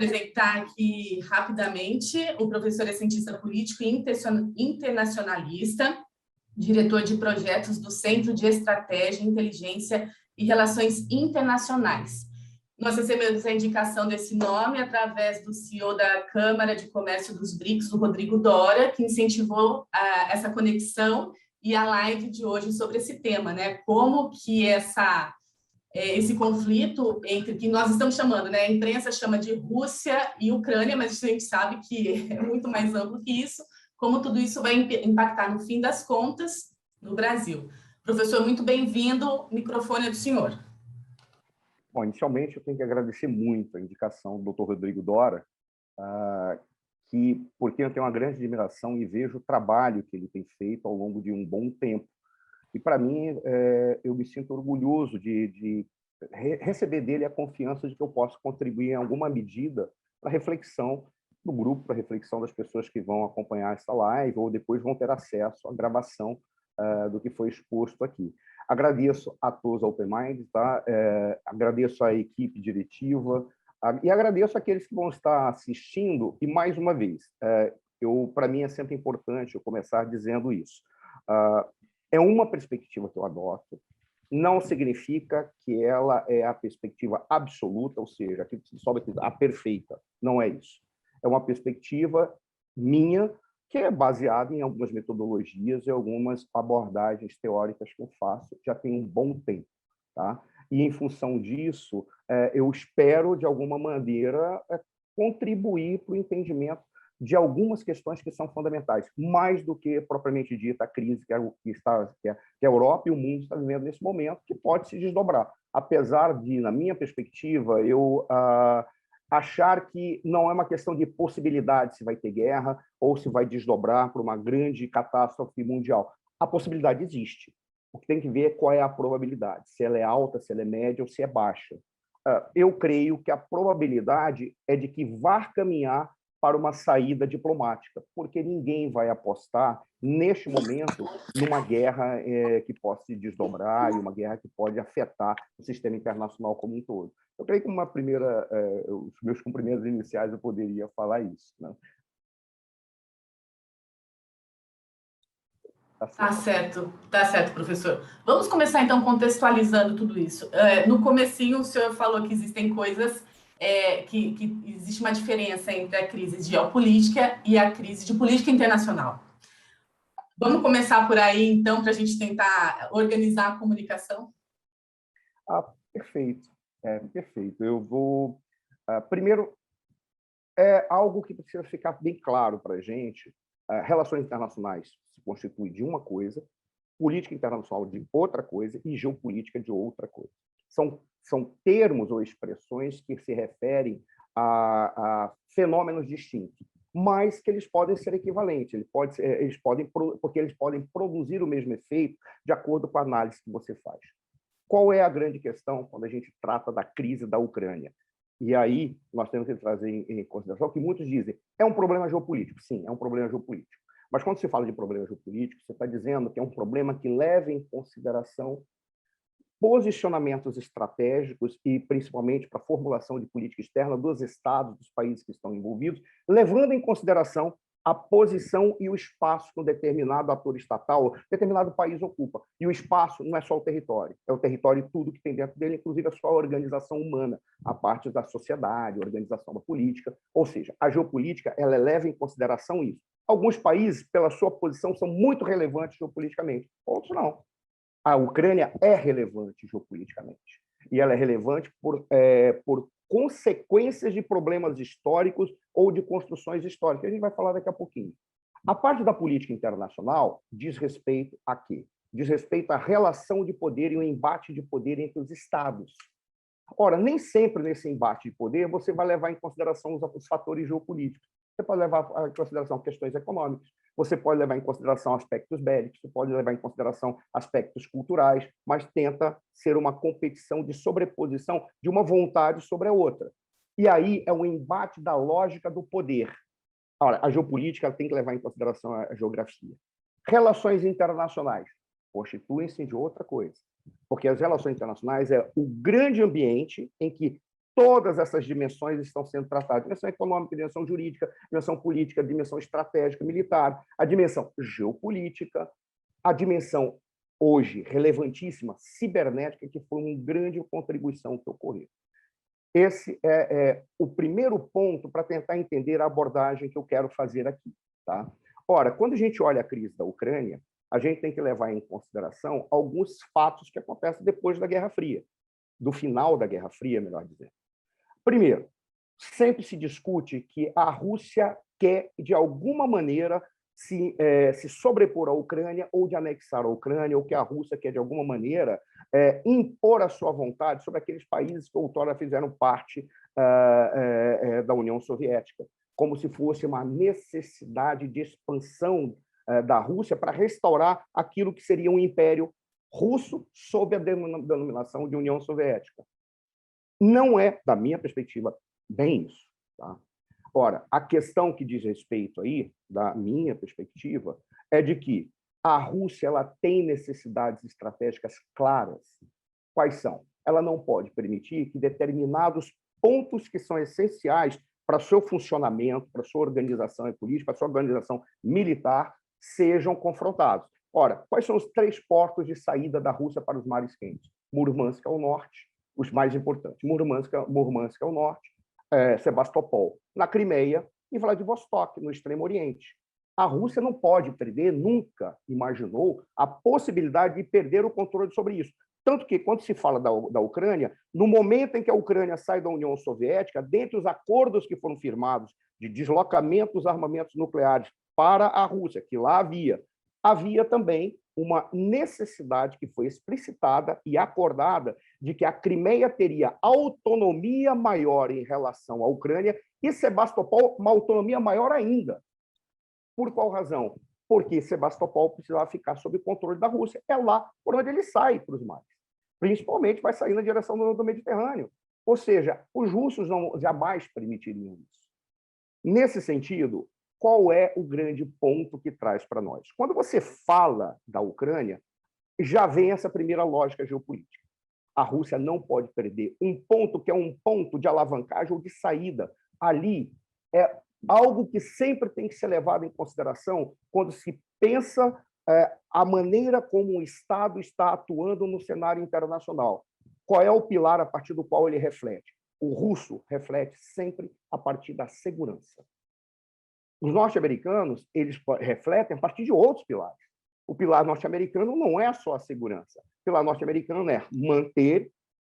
apresentar aqui rapidamente. O professor é cientista político e internacionalista, diretor de projetos do Centro de Estratégia, Inteligência e Relações Internacionais. Nós recebemos a indicação desse nome através do CEO da Câmara de Comércio dos BRICS, o Rodrigo Dória, que incentivou essa conexão e a live de hoje sobre esse tema, né? Como que esse conflito entre que nós estamos chamando, né? A imprensa chama de Rússia e Ucrânia, mas a gente sabe que é muito mais amplo que isso, como tudo isso vai impactar, no fim das contas, no Brasil. Professor, muito bem-vindo, o microfone é do senhor. Bom, inicialmente eu tenho que agradecer muito a indicação do Dr. Rodrigo Dória, porque eu tenho uma grande admiração e vejo o trabalho que ele tem feito ao longo de um bom tempo. E, para mim, eu me sinto orgulhoso de receber dele a confiança de que eu posso contribuir em alguma medida para a reflexão do grupo, para a reflexão das pessoas que vão acompanhar essa live ou depois vão ter acesso à gravação do que foi exposto aqui. Agradeço a todos a Open Minds, tá? Agradeço à equipe diretiva e agradeço àqueles que vão estar assistindo. E, mais uma vez, para mim é sempre importante eu começar dizendo isso. É uma perspectiva que eu adoto, não significa que ela é a perspectiva absoluta, ou seja, aquilo que se sobe aqui, a perfeita. Não é isso. É uma perspectiva minha, que é baseada em algumas metodologias e algumas abordagens teóricas que eu faço já tem um bom tempo. Tá? E, em função disso, eu espero, de alguma maneira, contribuir para o entendimento de algumas questões que são fundamentais, mais do que, propriamente dita, a crise que a Europa e o mundo estão vivendo nesse momento, que pode se desdobrar. Apesar de, na minha perspectiva, eu achar que não é uma questão de possibilidade se vai ter guerra ou se vai desdobrar para uma grande catástrofe mundial. A possibilidade existe. O que tem que ver é qual é a probabilidade, se ela é alta, se ela é média ou se é baixa. Eu creio que a probabilidade é de que vá caminhar para uma saída diplomática, porque ninguém vai apostar, neste momento, numa guerra que possa se desdobrar e uma guerra que pode afetar o sistema internacional como um todo. Eu creio que os meus cumprimentos iniciais eu poderia falar isso. Né? Tá certo, professor. Vamos começar, então, contextualizando tudo isso. No comecinho, o senhor falou que existem coisas, que existe uma diferença entre a crise de geopolítica e a crise de política internacional. Vamos começar por aí, então, para a gente tentar organizar a comunicação? Perfeito. Perfeito. Eu vou... primeiro, algo que precisa ficar bem claro para a gente. Relações internacionais se constituem de uma coisa, política internacional de outra coisa e geopolítica de outra coisa. São termos ou expressões que se referem a fenômenos distintos, mas que eles podem ser equivalentes, porque eles podem produzir o mesmo efeito de acordo com a análise que você faz. Qual é a grande questão quando a gente trata da crise da Ucrânia? E aí nós temos que trazer em consideração que muitos dizem é um problema geopolítico. Sim, é um problema geopolítico. Mas quando se fala de problema geopolítico, você está dizendo que é um problema que leva em consideração posicionamentos estratégicos e, principalmente, para a formulação de política externa dos estados, dos países que estão envolvidos, levando em consideração a posição e o espaço que um determinado ator estatal, determinado país ocupa. E o espaço não é só o território, é o território e tudo que tem dentro dele, inclusive a sua organização humana, a parte da sociedade, a organização da política. Ou seja, a geopolítica ela leva em consideração isso. Alguns países, pela sua posição, são muito relevantes geopoliticamente, outros não. A Ucrânia é relevante geopoliticamente, e ela é relevante por consequências de problemas históricos ou de construções históricas. A gente vai falar daqui a pouquinho. A parte da política internacional diz respeito a quê? Diz respeito à relação de poder e o embate de poder entre os estados. Ora, nem sempre nesse embate de poder você vai levar em consideração os fatores geopolíticos. Você pode levar em consideração questões econômicas, você pode levar em consideração aspectos bélicos, você pode levar em consideração aspectos culturais, mas tenta ser uma competição de sobreposição de uma vontade sobre a outra. E aí é um embate da lógica do poder. Ora, a geopolítica tem que levar em consideração a geografia. Relações internacionais constituem-se de outra coisa, porque as relações internacionais é o grande ambiente em que todas essas dimensões estão sendo tratadas. Dimensão econômica, dimensão jurídica, dimensão política, dimensão estratégica, militar, a dimensão geopolítica, a dimensão, hoje, relevantíssima, cibernética, que foi uma grande contribuição que ocorreu. Esse é o primeiro ponto para tentar entender a abordagem que eu quero fazer aqui. Tá? Ora, quando a gente olha a crise da Ucrânia, a gente tem que levar em consideração alguns fatos que acontecem depois da Guerra Fria, do final da Guerra Fria, melhor dizendo. Primeiro, sempre se discute que a Rússia quer, de alguma maneira, se sobrepor à Ucrânia ou de anexar a Ucrânia, ou que a Rússia quer, de alguma maneira, impor a sua vontade sobre aqueles países que outrora fizeram parte da União Soviética, como se fosse uma necessidade de expansão da Rússia para restaurar aquilo que seria um império russo sob a denominação de União Soviética. Não é, da minha perspectiva, bem isso. Tá? Ora, a questão que diz respeito aí, da minha perspectiva, é de que a Rússia ela tem necessidades estratégicas claras. Quais são? Ela não pode permitir que determinados pontos que são essenciais para o seu funcionamento, para a sua organização política, para a sua organização militar, sejam confrontados. Ora, quais são os 3 portos de saída da Rússia para os mares quentes? Murmansk ao norte, os mais importantes. Murmansk ao norte, Sebastopol na Crimeia e Vladivostok, no Extremo Oriente. A Rússia não pode perder, nunca imaginou a possibilidade de perder o controle sobre isso. Tanto que, quando se fala da Ucrânia, no momento em que a Ucrânia sai da União Soviética, dentre os acordos que foram firmados de deslocamento dos armamentos nucleares para a Rússia, que lá havia também uma necessidade que foi explicitada e acordada de que a Crimeia teria autonomia maior em relação à Ucrânia e Sebastopol uma autonomia maior ainda. Por qual razão? Porque Sebastopol precisava ficar sob o controle da Rússia. É lá por onde ele sai para os mares. Principalmente vai sair na direção do Mediterrâneo. Ou seja, os russos não jamais permitiriam isso. Nesse sentido, qual é o grande ponto que traz para nós? Quando você fala da Ucrânia, já vem essa primeira lógica geopolítica. A Rússia não pode perder um ponto que é um ponto de alavancagem ou de saída. Ali é algo que sempre tem que ser levado em consideração quando se pensa a maneira como o Estado está atuando no cenário internacional. Qual é o pilar a partir do qual ele reflete? O russo reflete sempre a partir da segurança. Os norte-americanos, eles refletem a partir de outros pilares. O pilar norte-americano não é só a segurança. O pilar norte-americano é manter,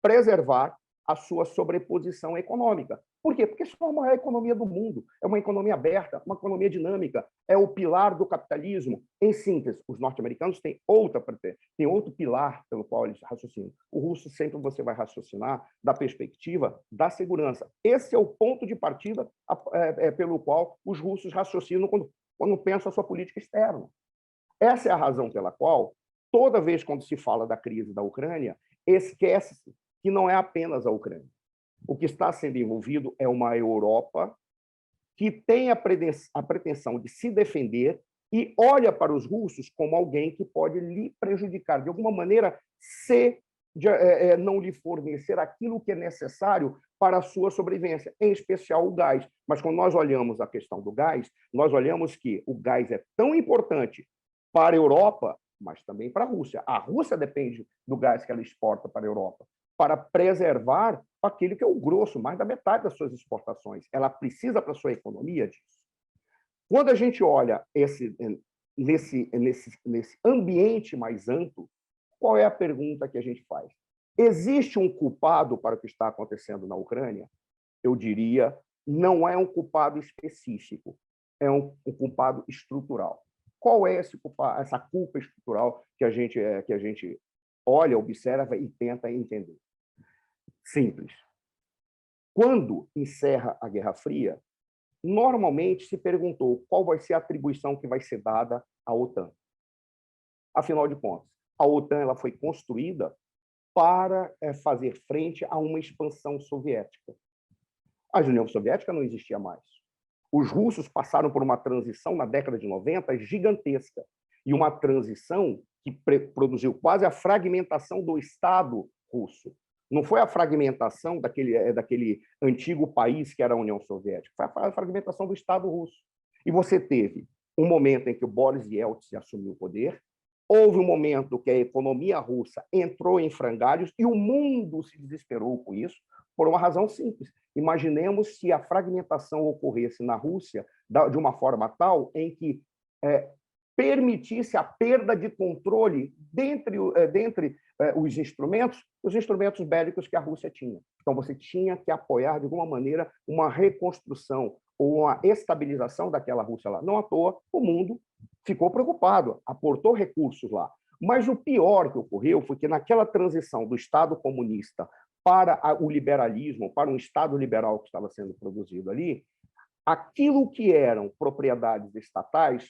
preservar a sua sobreposição econômica. Por quê? Porque isso é a maior economia do mundo, é uma economia aberta, uma economia dinâmica, é o pilar do capitalismo. Em síntese, os norte-americanos têm outro pilar pelo qual eles raciocinam. O russo sempre você vai raciocinar da perspectiva da segurança. Esse é o ponto de partida pelo qual os russos raciocinam quando pensam a sua política externa. Essa é a razão pela qual, toda vez quando se fala da crise da Ucrânia, esquece-se que não é apenas a Ucrânia. O que está sendo envolvido é uma Europa que tem a pretensão de se defender e olha para os russos como alguém que pode lhe prejudicar, de alguma maneira, se não lhe fornecer aquilo que é necessário para a sua sobrevivência, em especial o gás. Mas quando nós olhamos a questão do gás, nós olhamos que o gás é tão importante para a Europa, mas também para a Rússia. A Rússia depende do gás que ela exporta para a Europa, para preservar aquele que é o grosso, mais da metade das suas exportações. Ela precisa para a sua economia disso. Quando a gente olha nesse ambiente mais amplo, qual é a pergunta que a gente faz? Existe um culpado para o que está acontecendo na Ucrânia? Eu diria, não é um culpado específico, é um culpado estrutural. Qual é essa culpa estrutural que a gente olha, observa e tenta entender? Simples. Quando encerra a Guerra Fria, normalmente se perguntou qual vai ser a atribuição que vai ser dada à OTAN. Afinal de contas, a OTAN ela foi construída para fazer frente a uma expansão soviética. A União Soviética não existia mais. Os russos passaram por uma transição na década de 90 gigantesca, e uma transição que produziu quase a fragmentação do Estado russo. Não foi a fragmentação daquele antigo país que era a União Soviética, foi a fragmentação do Estado russo. E você teve um momento em que o Boris Yeltsin assumiu o poder, houve um momento que a economia russa entrou em frangalhos e o mundo se desesperou com isso, por uma razão simples. Imaginemos se a fragmentação ocorresse na Rússia de uma forma tal em que permitisse a perda de controle dentre os instrumentos bélicos que a Rússia tinha. Então, você tinha que apoiar, de alguma maneira, uma reconstrução ou uma estabilização daquela Rússia lá. Não à toa, o mundo ficou preocupado, aportou recursos lá. Mas o pior que ocorreu foi que, naquela transição do Estado comunista para o liberalismo, para um Estado liberal que estava sendo produzido ali, aquilo que eram propriedades estatais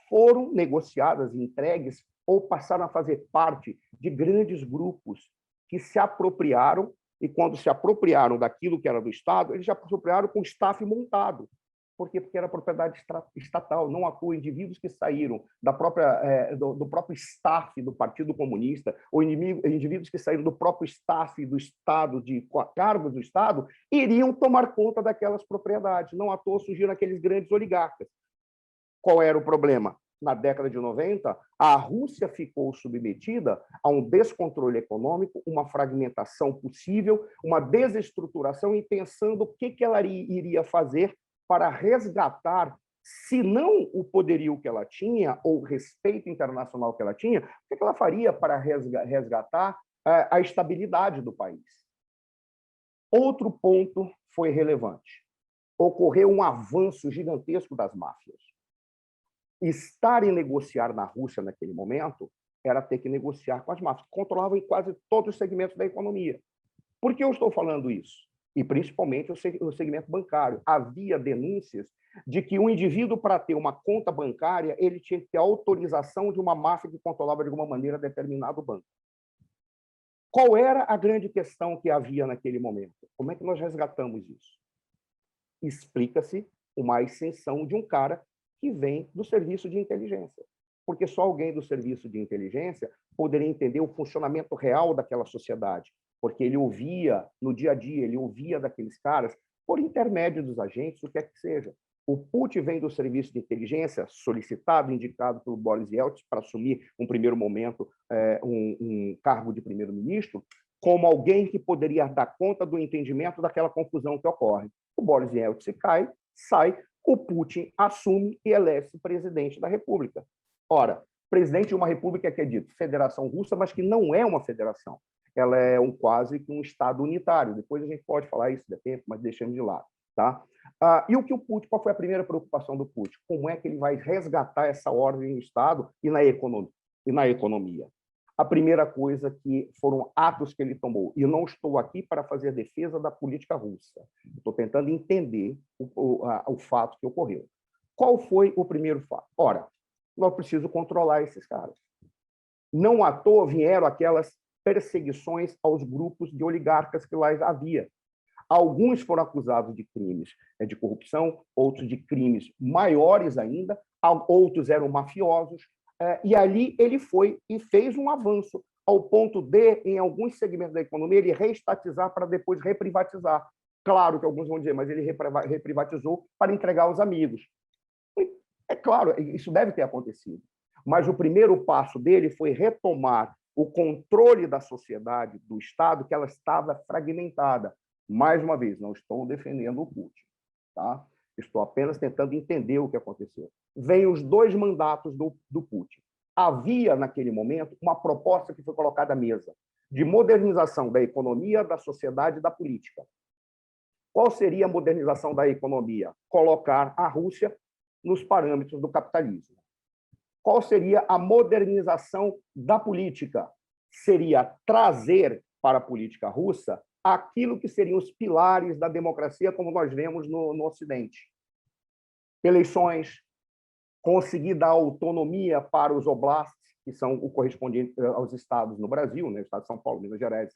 foram negociadas, entregues, ou passaram a fazer parte de grandes grupos que se apropriaram, e quando se apropriaram daquilo que era do Estado, eles já se apropriaram com o staff montado. Por quê? Porque era propriedade estatal, não à toa indivíduos que saíram do próprio staff do Partido Comunista, ou indivíduos que saíram do próprio staff do Estado, de cargos do Estado, iriam tomar conta daquelas propriedades. Não à toa surgiram aqueles grandes oligarcas. Qual era o problema? Na década de 90, a Rússia ficou submetida a um descontrole econômico, uma fragmentação possível, uma desestruturação, e pensando o que ela iria fazer para resgatar, se não o poderio que ela tinha, ou o respeito internacional que ela tinha, o que ela faria para resgatar a estabilidade do país. Outro ponto foi relevante. Ocorreu um avanço gigantesco das máfias. Estar e negociar na Rússia naquele momento era ter que negociar com as máfias, que controlavam em quase todos os segmentos da economia. Por que eu estou falando isso? E principalmente o segmento bancário. Havia denúncias de que o indivíduo, para ter uma conta bancária, ele tinha que ter autorização de uma máfia que controlava de alguma maneira determinado banco. Qual era a grande questão que havia naquele momento? Como é que nós resgatamos isso? Explica-se uma ascensão de um cara que vem do serviço de inteligência. Porque só alguém do serviço de inteligência poderia entender o funcionamento real daquela sociedade, porque ele ouvia, no dia a dia, ele ouvia daqueles caras, por intermédio dos agentes, o que é que seja. O Putin vem do serviço de inteligência, solicitado, indicado pelo Boris Yeltsin para assumir, um primeiro momento, um cargo de primeiro-ministro, como alguém que poderia dar conta do entendimento daquela confusão que ocorre. O Boris Yeltsin sai, o Putin assume e elege presidente da República. Ora, presidente de uma república que é dito Federação Russa, mas que não é uma federação. Ela é quase que um Estado unitário. Depois a gente pode falar isso de tempo, mas deixamos de lado. Tá? E o que o Putin, qual foi a primeira preocupação do Putin? Como é que ele vai resgatar essa ordem no Estado e na economia? A primeira coisa que foram atos que ele tomou, e eu não estou aqui para fazer defesa da política russa, estou tentando entender o fato que ocorreu. Qual foi o primeiro fato? Ora, nós precisamos controlar esses caras. Não à toa vieram aquelas perseguições aos grupos de oligarcas que lá havia. Alguns foram acusados de crimes de corrupção, outros de crimes maiores ainda, outros eram mafiosos, e ali ele foi e fez um avanço, ao ponto de, em alguns segmentos da economia, ele reestatizar para depois reprivatizar. Claro que alguns vão dizer, mas ele reprivatizou para entregar aos amigos. É claro, isso deve ter acontecido. Mas o primeiro passo dele foi retomar o controle da sociedade, do Estado, que ela estava fragmentada. Mais uma vez, não estou defendendo o Putin. Tá? Estou apenas tentando entender o que aconteceu. Vêm os 2 mandatos do Putin. Havia, naquele momento, uma proposta que foi colocada à mesa de modernização da economia, da sociedade e da política. Qual seria a modernização da economia? Colocar a Rússia nos parâmetros do capitalismo. Qual seria a modernização da política? Seria trazer para a política russa aquilo que seriam os pilares da democracia, como nós vemos no Ocidente. Eleições, conseguir dar autonomia para os oblastes, que são o correspondente aos estados no Brasil, né, o estado de São Paulo, Minas Gerais,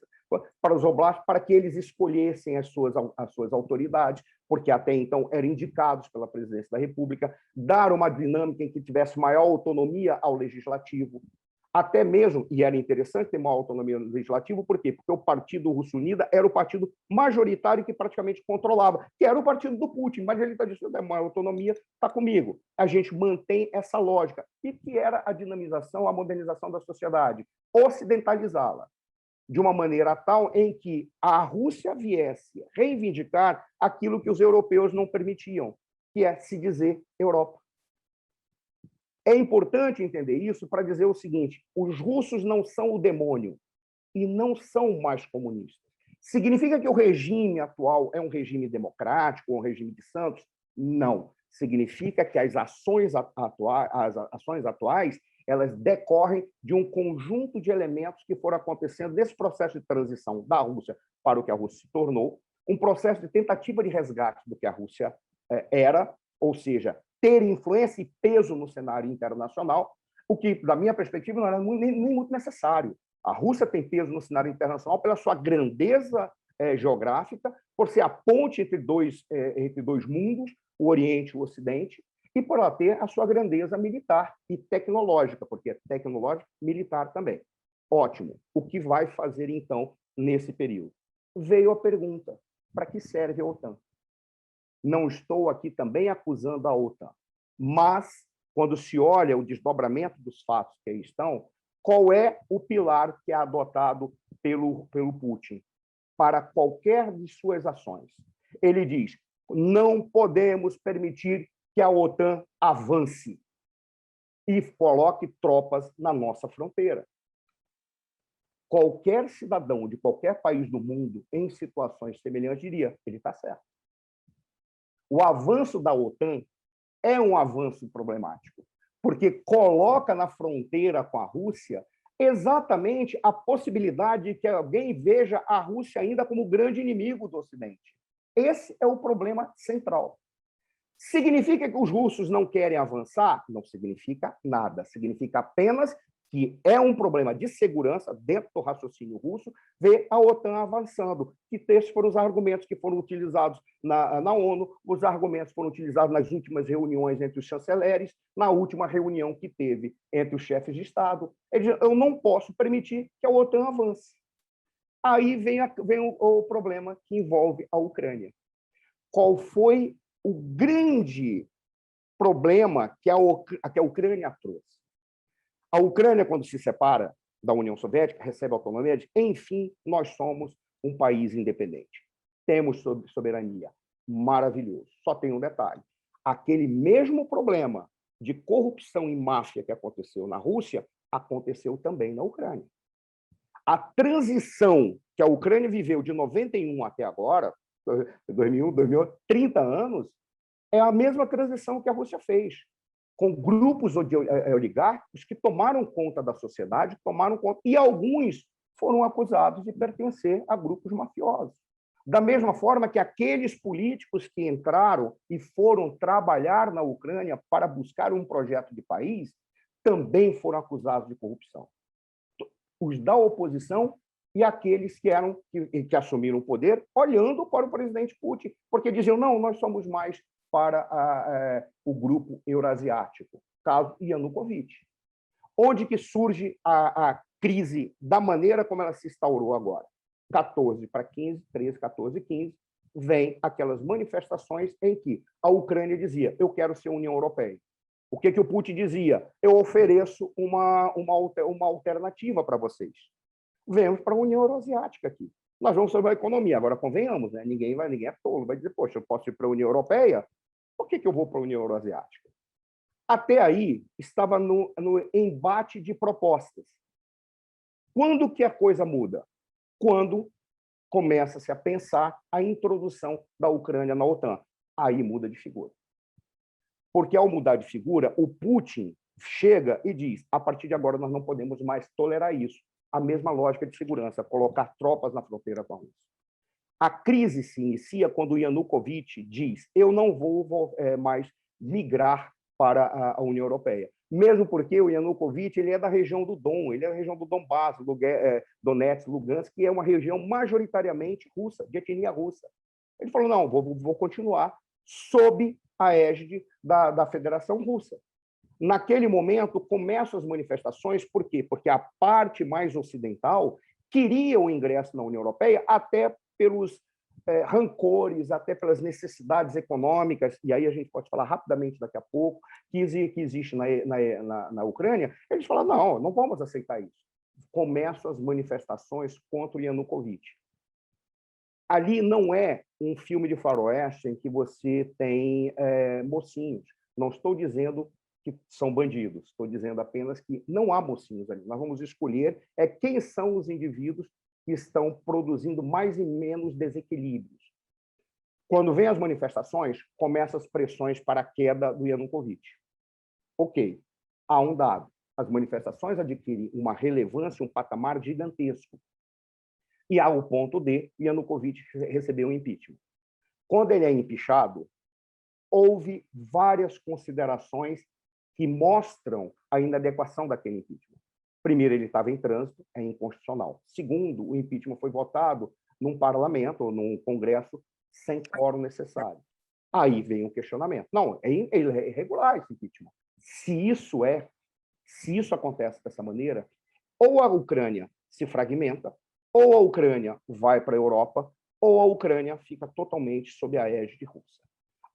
para os oblastes, para que eles escolhessem as suas autoridades, porque até então eram indicados pela presidência da República, dar uma dinâmica em que tivesse maior autonomia ao legislativo. Até mesmo, e era interessante ter uma autonomia legislativa, por quê? Porque o Partido Russo Unida era o partido majoritário que praticamente controlava, que era o partido do Putin, mas ele está dizendo, a autonomia está comigo. A gente mantém essa lógica, e que era a dinamização, a modernização da sociedade, ocidentalizá-la, de uma maneira tal em que a Rússia viesse reivindicar aquilo que os europeus não permitiam, que é se dizer Europa. É importante entender isso para dizer o seguinte: os russos não são o demônio e não são mais comunistas. Significa que o regime atual é um regime democrático, um regime de santos? Não. Significa que as ações atuais elas decorrem de um conjunto de elementos que foram acontecendo nesse processo de transição da Rússia para o que a Rússia se tornou, um processo de tentativa de resgate do que a Rússia era, ou seja, ter influência e peso no cenário internacional, o que, da minha perspectiva, não era nem muito necessário. A Rússia tem peso no cenário internacional pela sua grandeza geográfica, por ser a ponte entre dois mundos, o Oriente e o Ocidente, e por ela ter a sua grandeza militar e tecnológica, porque é tecnológica militar também. Ótimo. O que vai fazer, então, nesse período? Veio a pergunta: para que serve a OTAN? Não estou aqui também acusando a OTAN, mas, quando se olha o desdobramento dos fatos que aí estão, qual é o pilar que é adotado pelo Putin para qualquer de suas ações? Ele diz: não podemos permitir que a OTAN avance e coloque tropas na nossa fronteira. Qualquer cidadão de qualquer país do mundo em situações semelhantes diria: ele está certo. O avanço da OTAN é um avanço problemático, porque coloca na fronteira com a Rússia exatamente a possibilidade de que alguém veja a Rússia ainda como grande inimigo do Ocidente. Esse é o problema central. Significa que os russos não querem avançar? Não significa nada. Significa apenas que é um problema de segurança dentro do raciocínio russo ver a OTAN avançando. E esses foram os argumentos que foram utilizados na ONU, os argumentos foram utilizados nas últimas reuniões entre os chanceleres, na última reunião que teve entre os chefes de Estado. Eu não posso permitir que a OTAN avance. Aí vem o problema que envolve a Ucrânia. Qual foi o grande problema que a Ucrânia trouxe? A Ucrânia, quando se separa da União Soviética, recebe autonomia, diz: enfim, nós somos um país independente. Temos soberania. Maravilhoso. Só tem um detalhe. Aquele mesmo problema de corrupção e máfia que aconteceu na Rússia, aconteceu também na Ucrânia. A transição que a Ucrânia viveu de 91 até agora, 2001, 2008, 30 anos, é a mesma transição que a Rússia fez, com grupos oligárquicos que tomaram conta da sociedade, e alguns foram acusados de pertencer a grupos mafiosos. Da mesma forma que aqueles políticos que entraram e foram trabalhar na Ucrânia para buscar um projeto de país, também foram acusados de corrupção. Os da oposição e aqueles que assumiram o poder olhando para o presidente Putin, porque diziam: não, nós somos mais para o grupo eurasiático, caso Yanukovych. Onde que surge a crise da maneira como ela se instaurou agora? 14 para 15, 13, 14, 15, vem aquelas manifestações em que a Ucrânia dizia: eu quero ser União Europeia. O que o Putin dizia? Eu ofereço uma alternativa para vocês. Vemos para a União Euroasiática aqui. Nós vamos sobre a economia. Agora, convenhamos, né? Ninguém é tolo, vai dizer: poxa, eu posso ir para a União Europeia? Por que eu vou para a União Euroasiática? Até aí, estava no embate de propostas. Quando que a coisa muda? Quando começa-se a pensar a introdução da Ucrânia na OTAN. Aí muda de figura. Porque, ao mudar de figura, o Putin chega e diz: a partir de agora nós não podemos mais tolerar isso. A mesma lógica de segurança, colocar tropas na fronteira com a Rússia. A crise se inicia quando o Yanukovych diz: eu não vou mais migrar para a União Europeia. Mesmo porque o Yanukovych ele é da região do Don, ele é da região do Donbass, Donetsk, Lugansk, que é uma região majoritariamente russa, de etnia russa. Ele falou: não, vou continuar sob a égide da Federação Russa. Naquele momento, começam as manifestações, por quê? Porque a parte mais ocidental queria o ingresso na União Europeia até pelos rancores, até pelas necessidades econômicas, e aí a gente pode falar rapidamente daqui a pouco, que existe na Ucrânia. Eles falam, não, não vamos aceitar isso. Começam as manifestações contra o Yanukovych. Ali não é um filme de faroeste em que você tem mocinhos. Não estou dizendo que são bandidos, estou dizendo apenas que não há mocinhos ali. Nós vamos escolher quem são os indivíduos que estão produzindo mais e menos desequilíbrios. Quando vem as manifestações, começam as pressões para a queda do Yanukovych. Ok, há um dado. As manifestações adquirem uma relevância, um patamar gigantesco. E há o ponto de Yanukovych receber um impeachment. Quando ele é impeachado, houve várias considerações que mostram a inadequação daquele impeachment. Primeiro, ele estava em trânsito, é inconstitucional. Segundo, o impeachment foi votado num parlamento ou num congresso sem quórum necessário. Aí vem um questionamento. Não, é irregular esse impeachment. Se isso acontece dessa maneira, ou a Ucrânia se fragmenta, ou a Ucrânia vai para a Europa, ou a Ucrânia fica totalmente sob a égide Rússia.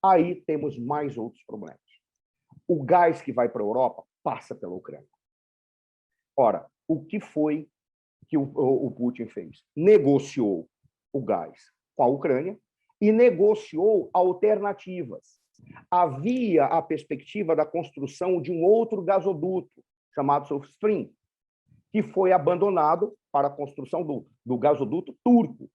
Aí temos mais outros problemas. O gás que vai para a Europa passa pela Ucrânia. Ora, o que foi que o Putin fez? Negociou o gás com a Ucrânia e negociou alternativas. Havia a perspectiva da construção de um outro gasoduto, chamado South Stream, que foi abandonado para a construção do gasoduto turco.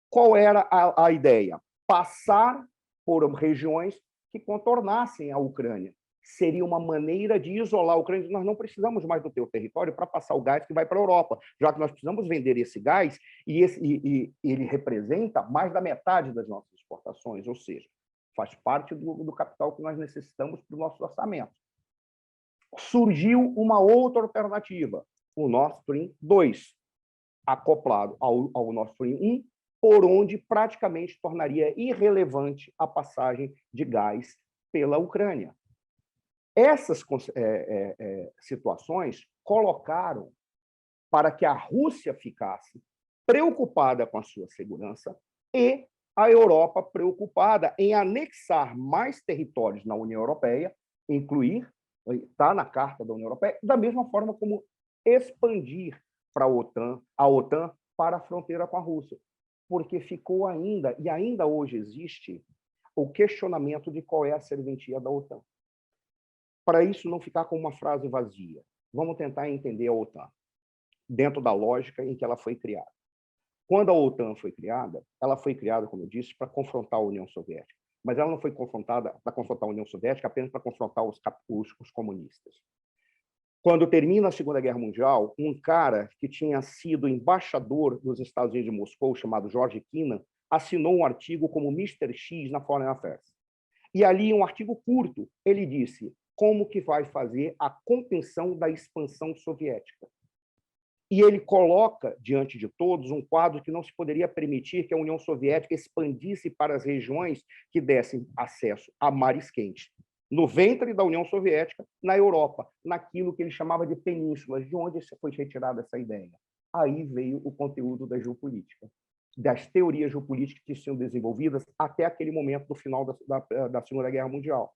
Qual era a ideia? Passar por regiões que contornassem a Ucrânia. Seria uma maneira de isolar a Ucrânia. Nós não precisamos mais do teu território para passar o gás que vai para a Europa, já que nós precisamos vender esse gás e ele representa mais da metade das nossas exportações, ou seja, faz parte do capital que nós necessitamos para o nosso orçamento. Surgiu uma outra alternativa, o Nord Stream 2, acoplado ao Nord Stream 1, por onde praticamente tornaria irrelevante a passagem de gás pela Ucrânia. Essas situações colocaram para que a Rússia ficasse preocupada com a sua segurança e a Europa preocupada em anexar mais territórios na União Europeia, incluir, está na Carta da União Europeia, da mesma forma como expandir para a OTAN para a fronteira com a Rússia. Porque ficou ainda, e ainda hoje existe, o questionamento de qual é a serventia da OTAN. Para isso não ficar com uma frase vazia, vamos tentar entender a OTAN, dentro da lógica em que ela foi criada. Quando a OTAN foi criada, ela foi criada, como eu disse, para confrontar a União Soviética. Mas ela não foi confrontada para confrontar a União Soviética apenas para confrontar os comunistas. Quando termina a Segunda Guerra Mundial, um cara que tinha sido embaixador dos Estados Unidos de Moscou, chamado George Kennan, assinou um artigo como Mr. X na Foreign Affairs. E ali, um artigo curto, ele disse como que vai fazer a contenção da expansão soviética. E ele coloca diante de todos um quadro que não se poderia permitir que a União Soviética expandisse para as regiões que dessem acesso a mares quentes, no ventre da União Soviética, na Europa, naquilo que ele chamava de penínsulas, de onde foi retirada essa ideia. Aí veio o conteúdo da geopolítica, das teorias geopolíticas que tinham desenvolvidas até aquele momento do final da Segunda Guerra Mundial.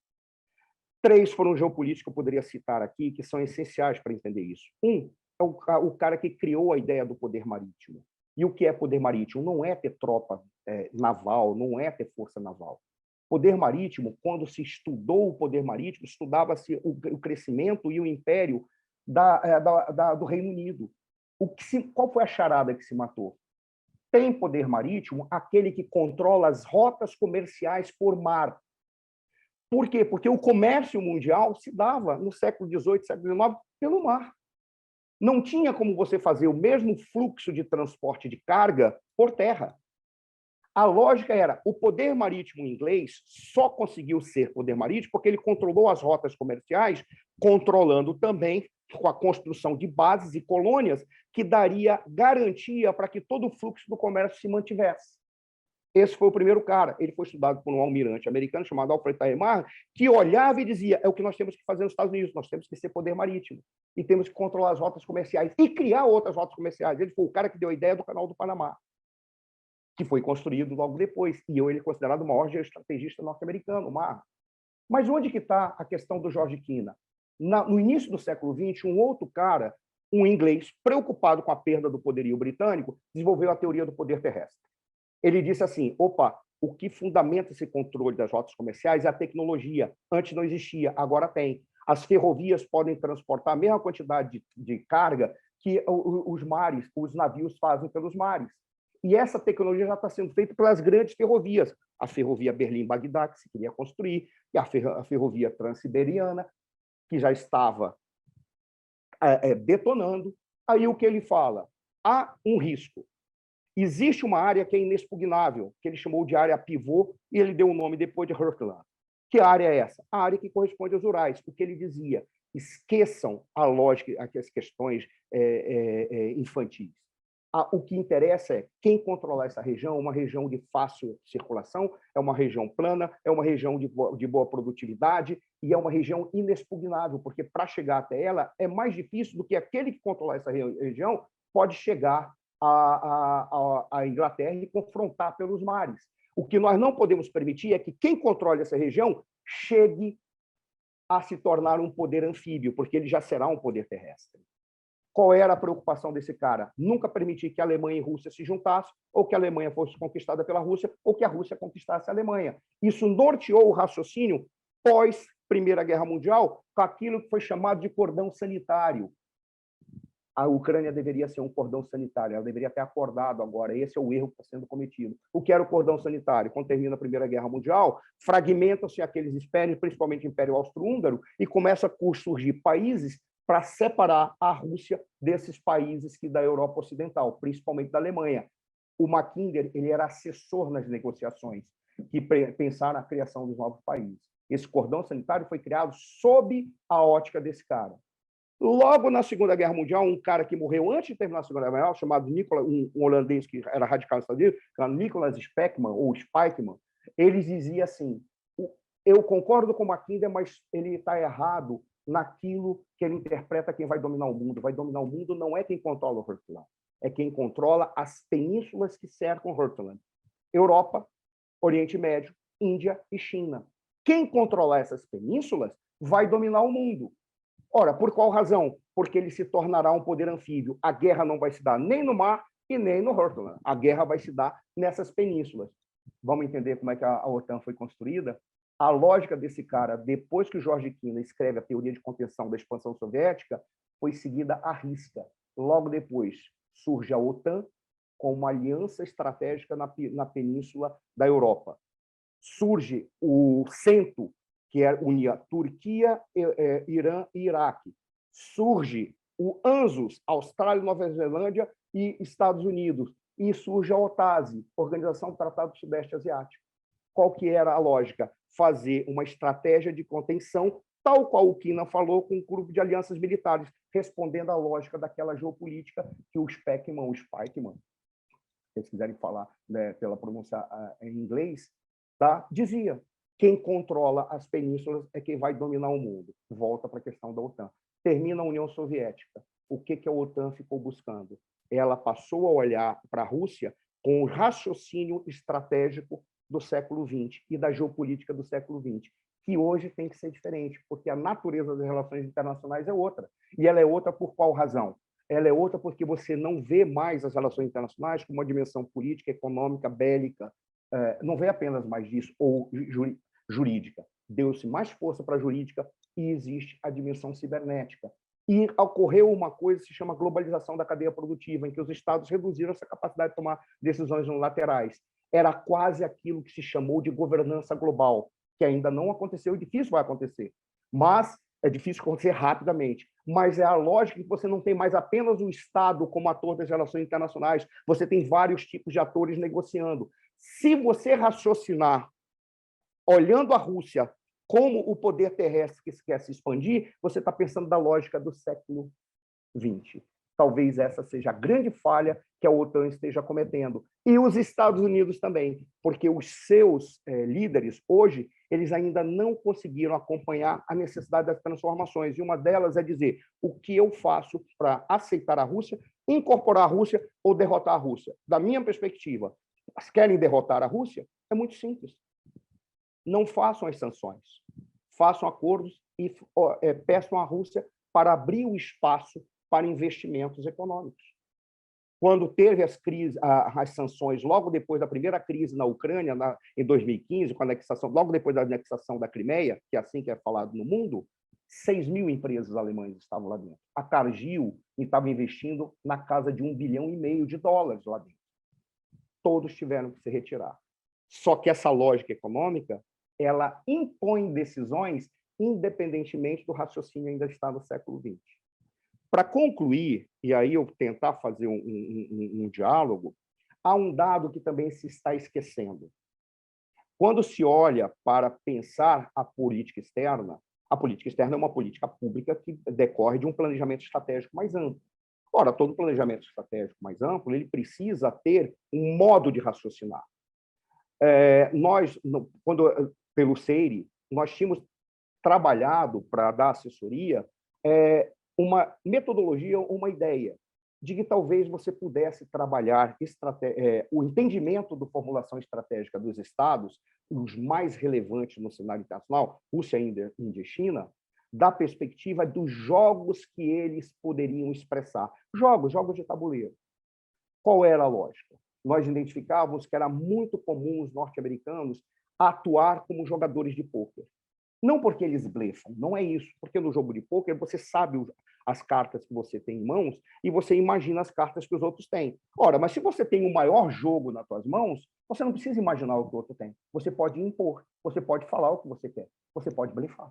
3 foram geopolíticos que eu poderia citar aqui, que são essenciais para entender isso. Um é o cara que criou a ideia do poder marítimo. E o que é poder marítimo? Não é ter tropa naval, não é ter força naval. Poder marítimo, quando se estudou o poder marítimo, estudava-se o crescimento e o império do Reino Unido. Qual foi a charada que se matou? Tem poder marítimo aquele que controla as rotas comerciais por mar. Por quê? Porque o comércio mundial se dava no século XVIII, século XIX, pelo mar. Não tinha como você fazer o mesmo fluxo de transporte de carga por terra. A lógica era, o poder marítimo inglês só conseguiu ser poder marítimo porque ele controlou as rotas comerciais, controlando também com a construção de bases e colônias que daria garantia para que todo o fluxo do comércio se mantivesse. Esse foi o primeiro cara. Ele foi estudado por um almirante americano chamado Alfred Taremar, que olhava e dizia: é o que nós temos que fazer nos Estados Unidos, nós temos que ser poder marítimo e temos que controlar as rotas comerciais e criar outras rotas comerciais. Ele foi o cara que deu a ideia do Canal do Panamá, que foi construído logo depois. E ele é considerado o maior geoestrategista norte-americano, o mar. Mas onde que está a questão do George Kennan? No início do século XX, um outro cara, um inglês, preocupado com a perda do poderio britânico, desenvolveu a teoria do poder terrestre. Ele disse assim: opa, o que fundamenta esse controle das rotas comerciais é a tecnologia. Antes não existia, agora tem. As ferrovias podem transportar a mesma quantidade de carga que os mares, os navios fazem pelos mares. E essa tecnologia já está sendo feita pelas grandes ferrovias. A ferrovia Berlim-Bagdá, que se queria construir, e a ferrovia Transiberiana, que já estava detonando. Aí o que ele fala? Há um risco. Existe uma área que é inexpugnável, que ele chamou de área pivô, e ele deu o nome depois de Hurtland. Que área é essa? A área que corresponde aos Urais. O que ele dizia: esqueçam a lógica, as questões infantis. O que interessa é quem controlar essa região, uma região de fácil circulação, é uma região plana, é uma região de boa produtividade e é uma região inexpugnável, porque para chegar até ela é mais difícil do que aquele que controlar essa região pode chegar à Inglaterra e confrontar pelos mares. O que nós não podemos permitir é que quem controle essa região chegue a se tornar um poder anfíbio, porque ele já será um poder terrestre. Qual era a preocupação desse cara? Nunca permitir que a Alemanha e a Rússia se juntassem, ou que a Alemanha fosse conquistada pela Rússia, ou que a Rússia conquistasse a Alemanha. Isso norteou o raciocínio pós Primeira Guerra Mundial com aquilo que foi chamado de cordão sanitário. A Ucrânia deveria ser um cordão sanitário, ela deveria ter acordado agora. Esse é o erro que está sendo cometido. O que era o cordão sanitário? Quando termina a Primeira Guerra Mundial, fragmentam-se aqueles impérios, principalmente o Império Austro-Húngaro, e começam a surgir países para separar a Rússia desses países da Europa Ocidental, principalmente da Alemanha. O Mackinder, ele era assessor nas negociações que pensaram na criação dos novos países. Esse cordão sanitário foi criado sob a ótica desse cara. Logo na Segunda Guerra Mundial, um cara que morreu antes de terminar a Segunda Guerra Mundial, chamado Nicolas, um holandês que era radical nos Estados Unidos, chamado Nicolas Spijkerman, ou Spijkerman, ele dizia assim: eu concordo com o Mackinder, mas ele está errado naquilo que ele interpreta quem vai dominar o mundo. Vai dominar o mundo não é quem controla o Hurtland, é quem controla as penínsulas que cercam Hurtland. Europa, Oriente Médio, Índia e China. Quem controlar essas penínsulas vai dominar o mundo. Ora, por qual razão? Porque ele se tornará um poder anfíbio. A guerra não vai se dar nem no mar e nem no Hurtland. A guerra vai se dar nessas penínsulas. Vamos entender como é que a OTAN foi construída? A lógica desse cara, depois que o George Kennan escreve a teoria de contenção da expansão soviética, foi seguida à risca. Logo depois, surge a OTAN com uma aliança estratégica na península da Europa. Surge o CENTO, que unia Turquia, Irã e Iraque. Surge o ANZUS, Austrália, Nova Zelândia e Estados Unidos. E surge a OTASE, Organização do Tratado do Sudeste Asiático. Qual que era a lógica? Fazer uma estratégia de contenção, tal qual o Kennan falou, com um grupo de alianças militares, respondendo à lógica daquela geopolítica que o Spijkerman, se vocês quiserem falar, né, pela pronúncia em inglês, tá? Dizia: quem controla as penínsulas é quem vai dominar o mundo. Volta para a questão da OTAN. Termina a União Soviética. O que a OTAN ficou buscando? Ela passou a olhar para a Rússia com o raciocínio estratégico do século XX e da geopolítica do século XX, que hoje tem que ser diferente, porque a natureza das relações internacionais é outra. E ela é outra por qual razão? Ela é outra porque você não vê mais as relações internacionais como uma dimensão política, econômica, bélica, não vê apenas mais disso, ou jurídica. Deu-se mais força para a jurídica e existe a dimensão cibernética. E ocorreu uma coisa que se chama globalização da cadeia produtiva, em que os Estados reduziram essa capacidade de tomar decisões unilaterais. Era quase aquilo que se chamou de governança global, que ainda não aconteceu e difícil vai acontecer. Mas é difícil acontecer rapidamente. Mas é a lógica que você não tem mais apenas o Estado como ator das relações internacionais, você tem vários tipos de atores negociando. Se você raciocinar olhando a Rússia como o poder terrestre que quer se expandir, você está pensando da lógica do século XX. Talvez essa seja a grande falha que a OTAN esteja cometendo. E os Estados Unidos também, porque os seus líderes, hoje, eles ainda não conseguiram acompanhar a necessidade das transformações. E uma delas é dizer o que eu faço para aceitar a Rússia, incorporar a Rússia ou derrotar a Rússia. Da minha perspectiva, se querem derrotar a Rússia, é muito simples. Não façam as sanções. Façam acordos e peçam à Rússia para abrir o espaço para investimentos econômicos. Quando teve as sanções, logo depois da primeira crise na Ucrânia, em 2015, logo depois da anexação da Crimeia, que é assim que é falado no mundo, 6 mil empresas alemãs estavam lá dentro. A Cargill estava investindo na casa de $1,5 bilhão lá dentro. Todos tiveram que se retirar. Só que essa lógica econômica, ela impõe decisões independentemente do raciocínio ainda estar no século XX. Para concluir, e aí eu tentar fazer um diálogo, há um dado que também se está esquecendo. Quando se olha para pensar a política externa é uma política pública que decorre de um planejamento estratégico mais amplo. Ora, todo planejamento estratégico mais amplo ele precisa ter um modo de raciocinar. Nós, pelo CEIRI, nós tínhamos trabalhado para dar assessoria uma metodologia, uma ideia de que talvez você pudesse trabalhar o entendimento da formulação estratégica dos Estados, os mais relevantes no cenário internacional, Rússia, Índia e China, da perspectiva dos jogos que eles poderiam expressar. Jogos de tabuleiro. Qual era a lógica? Nós identificávamos que era muito comum os norte-americanos atuar como jogadores de pôquer. Não porque eles blefam, não é isso. Porque no jogo de pôquer você sabe as cartas que você tem em mãos e você imagina as cartas que os outros têm. Ora, mas se você tem o maior jogo nas suas mãos, você não precisa imaginar o que o outro tem. Você pode impor, você pode falar o que você quer, você pode blefar.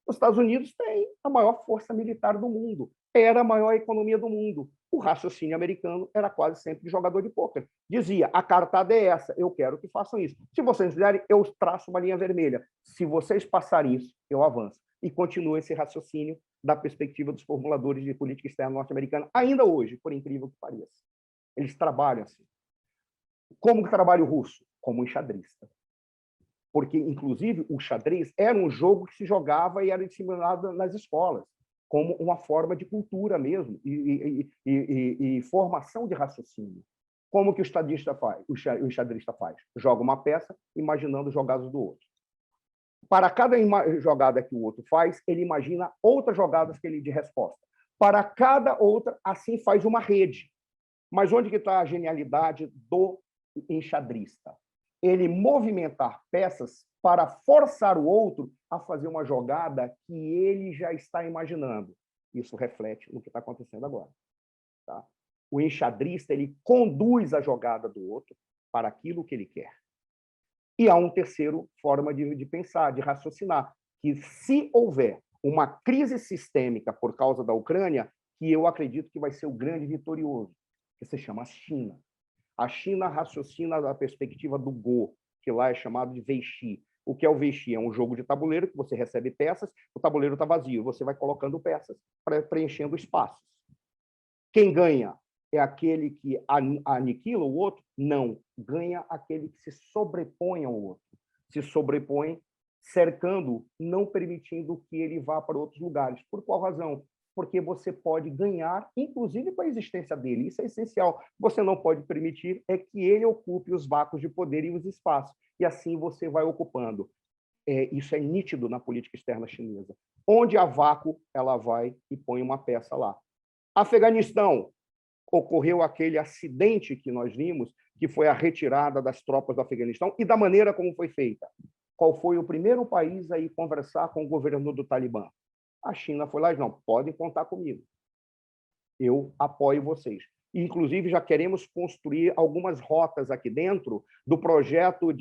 Os Estados Unidos têm a maior força militar do mundo, era a maior economia do mundo. O raciocínio americano era quase sempre de jogador de pôquer. Dizia, a cartada é essa, eu quero que façam isso. Se vocês fizerem, eu traço uma linha vermelha. Se vocês passarem isso, eu avanço. E continua esse raciocínio da perspectiva dos formuladores de política externa norte-americana, ainda hoje, por incrível que pareça. Eles trabalham assim. Como que trabalha o russo? Como enxadrista. Porque, inclusive, o xadrez era um jogo que se jogava e era disseminado nas escolas, como uma forma de cultura mesmo, e formação de raciocínio. Como que o estadista faz? O enxadrista faz? Joga uma peça, imaginando jogadas do outro. Para cada jogada que o outro faz, ele imagina outras jogadas que ele de resposta. Para cada outra, assim faz uma rede. Mas onde que está a genialidade do enxadrista? Ele movimentar peças para forçar o outro a fazer uma jogada que ele já está imaginando. Isso reflete no que está acontecendo agora. Tá? O enxadrista ele conduz a jogada do outro para aquilo que ele quer. E há uma terceira forma de pensar, de raciocinar, que se houver uma crise sistêmica por causa da Ucrânia, que eu acredito que vai ser o grande vitorioso, que se chama China. A China raciocina da perspectiva do Go, que lá é chamado de Weiqi. O que é o Weiqi? É um jogo de tabuleiro que você recebe peças, o tabuleiro está vazio, você vai colocando peças, preenchendo espaços. Quem ganha é aquele que aniquila o outro? Não. Ganha aquele que se sobrepõe ao outro. Se sobrepõe cercando, não permitindo que ele vá para outros lugares. Por qual razão? Porque você pode ganhar, inclusive, com a existência dele. Isso é essencial. Você não pode permitir é que ele ocupe os vácuos de poder e os espaços. E assim você vai ocupando. Isso é nítido na política externa chinesa. Onde há vácuo, ela vai e põe uma peça lá. Afeganistão, ocorreu aquele acidente que nós vimos, que foi a retirada das tropas do Afeganistão e da maneira como foi feita. Qual foi o primeiro país a ir conversar com o governo do Talibã? A China foi lá e disse, não, podem contar comigo. Eu apoio vocês. E, inclusive, já queremos construir algumas rotas aqui dentro do projeto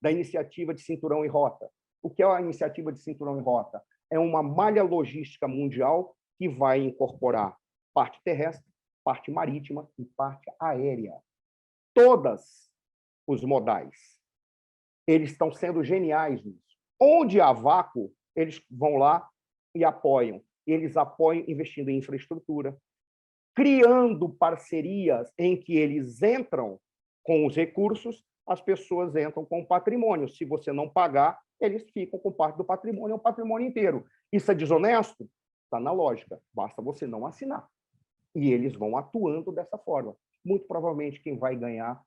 da iniciativa de Cinturão e Rota. O que é a iniciativa de Cinturão e Rota? É uma malha logística mundial que vai incorporar parte terrestre, parte marítima e parte aérea. Todos os modais. Eles estão sendo geniais nisso. Onde há vácuo, eles vão lá e apoiam. Eles apoiam investindo em infraestrutura, criando parcerias em que eles entram com os recursos, as pessoas entram com o patrimônio. Se você não pagar, eles ficam com parte do patrimônio, é o patrimônio inteiro. Isso é desonesto? Está na lógica, basta você não assinar. E eles vão atuando dessa forma. Muito provavelmente quem vai ganhar,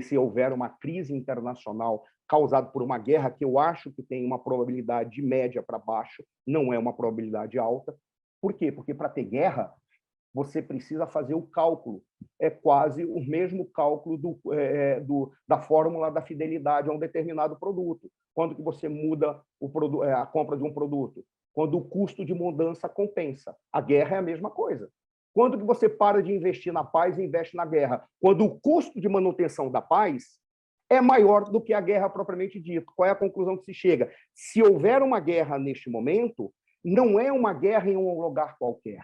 se houver uma crise internacional causada por uma guerra, que eu acho que tem uma probabilidade de média para baixo, não é uma probabilidade alta. Por quê? Porque para ter guerra, você precisa fazer o cálculo. É quase o mesmo cálculo da fórmula da fidelidade a um determinado produto. Quando que você muda a compra de um produto? Quando o custo de mudança compensa. A guerra é a mesma coisa. Quando que você para de investir na paz e investe na guerra? Quando o custo de manutenção da paz é maior do que a guerra propriamente dita. Qual é a conclusão que se chega? Se houver uma guerra neste momento, não é uma guerra em um lugar qualquer.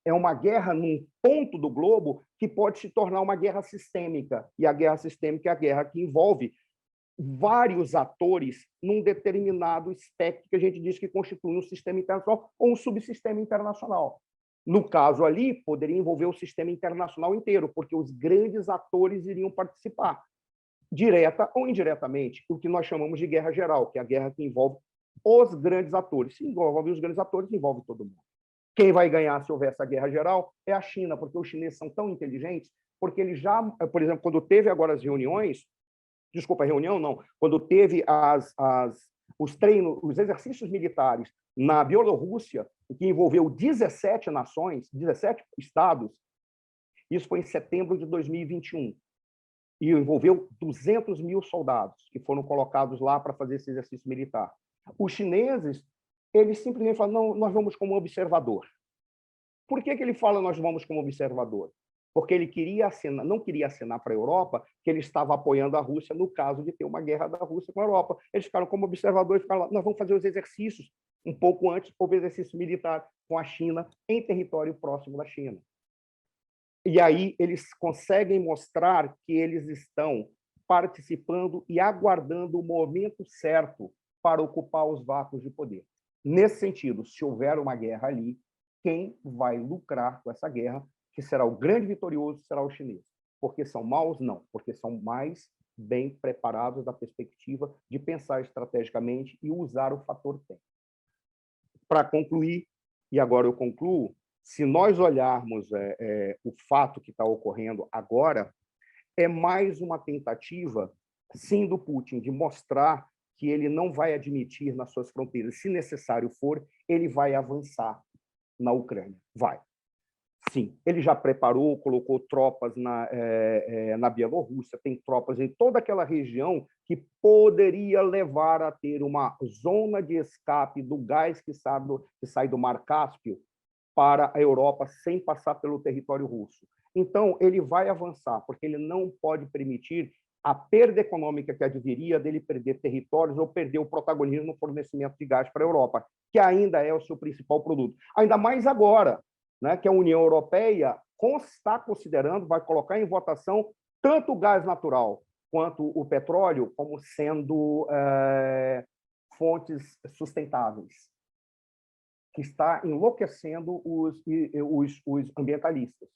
É uma guerra num ponto do globo que pode se tornar uma guerra sistêmica. E a guerra sistêmica é a guerra que envolve vários atores num determinado espectro que a gente diz que constitui um sistema internacional ou um subsistema internacional. No caso ali, poderia envolver o sistema internacional inteiro, porque os grandes atores iriam participar, direta ou indiretamente, o que nós chamamos de guerra geral, que é a guerra que envolve os grandes atores. Se envolve os grandes atores, envolve todo mundo. Quem vai ganhar se houver essa guerra geral é a China, porque os chineses são tão inteligentes, porque eles já, por exemplo, quando teve agora as reuniões, reunião não, quando teve os treinos, os exercícios militares na Bielorrússia, que envolveu 17 nações, 17 estados, isso foi em setembro de 2021, e envolveu 200 mil soldados que foram colocados lá para fazer esse exercício militar. Os chineses, eles simplesmente falam, não, nós vamos como observador. Por que ele fala nós vamos como observador? Porque ele não queria acenar para a Europa que ele estava apoiando a Rússia no caso de ter uma guerra da Rússia com a Europa. Eles ficaram como observadores, ficaram lá, nós vamos fazer os exercícios. Um pouco antes, houve exercício militar com a China, em território próximo da China. E aí eles conseguem mostrar que eles estão participando e aguardando o momento certo para ocupar os vácuos de poder. Nesse sentido, se houver uma guerra ali, quem vai lucrar com essa guerra, que será o grande vitorioso, será o chinês. Porque são maus? Não, porque são mais bem preparados da perspectiva de pensar estrategicamente e usar o fator tempo. Para concluir, e agora eu concluo, se nós olharmos o fato que está ocorrendo agora, é mais uma tentativa, sim, do Putin, de mostrar que ele não vai admitir nas suas fronteiras, se necessário for, ele vai avançar na Ucrânia. Vai. Sim, ele já preparou, colocou tropas na Bielorrússia, tem tropas em toda aquela região que poderia levar a ter uma zona de escape do gás que sai do Mar Cáspio para a Europa sem passar pelo território russo. Então, ele vai avançar, porque ele não pode permitir a perda econômica que adviria dele perder territórios ou perder o protagonismo no fornecimento de gás para a Europa, que ainda é o seu principal produto. Ainda mais agora, né, que a União Europeia está considerando, vai colocar em votação tanto o gás natural quanto o petróleo como sendo fontes sustentáveis, que está enlouquecendo os ambientalistas.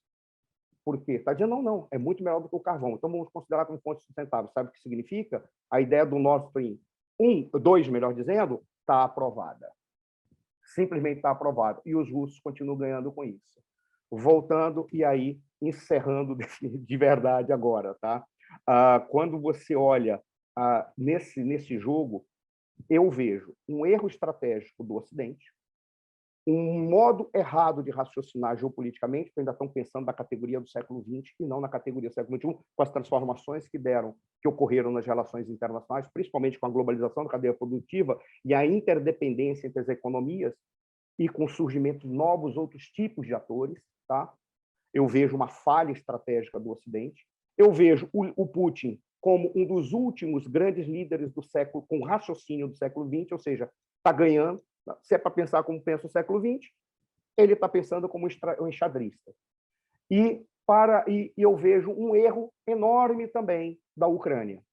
Por quê? Está dizendo, não, é muito melhor do que o carvão, então vamos considerar como fonte sustentável. Sabe o que significa? A ideia do Nord Stream 2, melhor dizendo, está aprovada. Simplesmente está aprovado. E os russos continuam ganhando com isso. Voltando, e aí, encerrando de verdade agora. Tá? Quando você olha nesse jogo, eu vejo um erro estratégico do Ocidente, um modo errado de raciocinar geopoliticamente, que ainda estão pensando na categoria do século XX e não na categoria do século XXI, com as transformações que ocorreram nas relações internacionais, principalmente com a globalização da cadeia produtiva e a interdependência entre as economias, e com o surgimento de novos outros tipos de atores. Tá? Eu vejo uma falha estratégica do Ocidente. Eu vejo o Putin como um dos últimos grandes líderes do século, com raciocínio do século XX, ou seja, está ganhando. Se é para pensar como pensa o século XX, ele está pensando como um enxadrista. E eu vejo um erro enorme também da Ucrânia.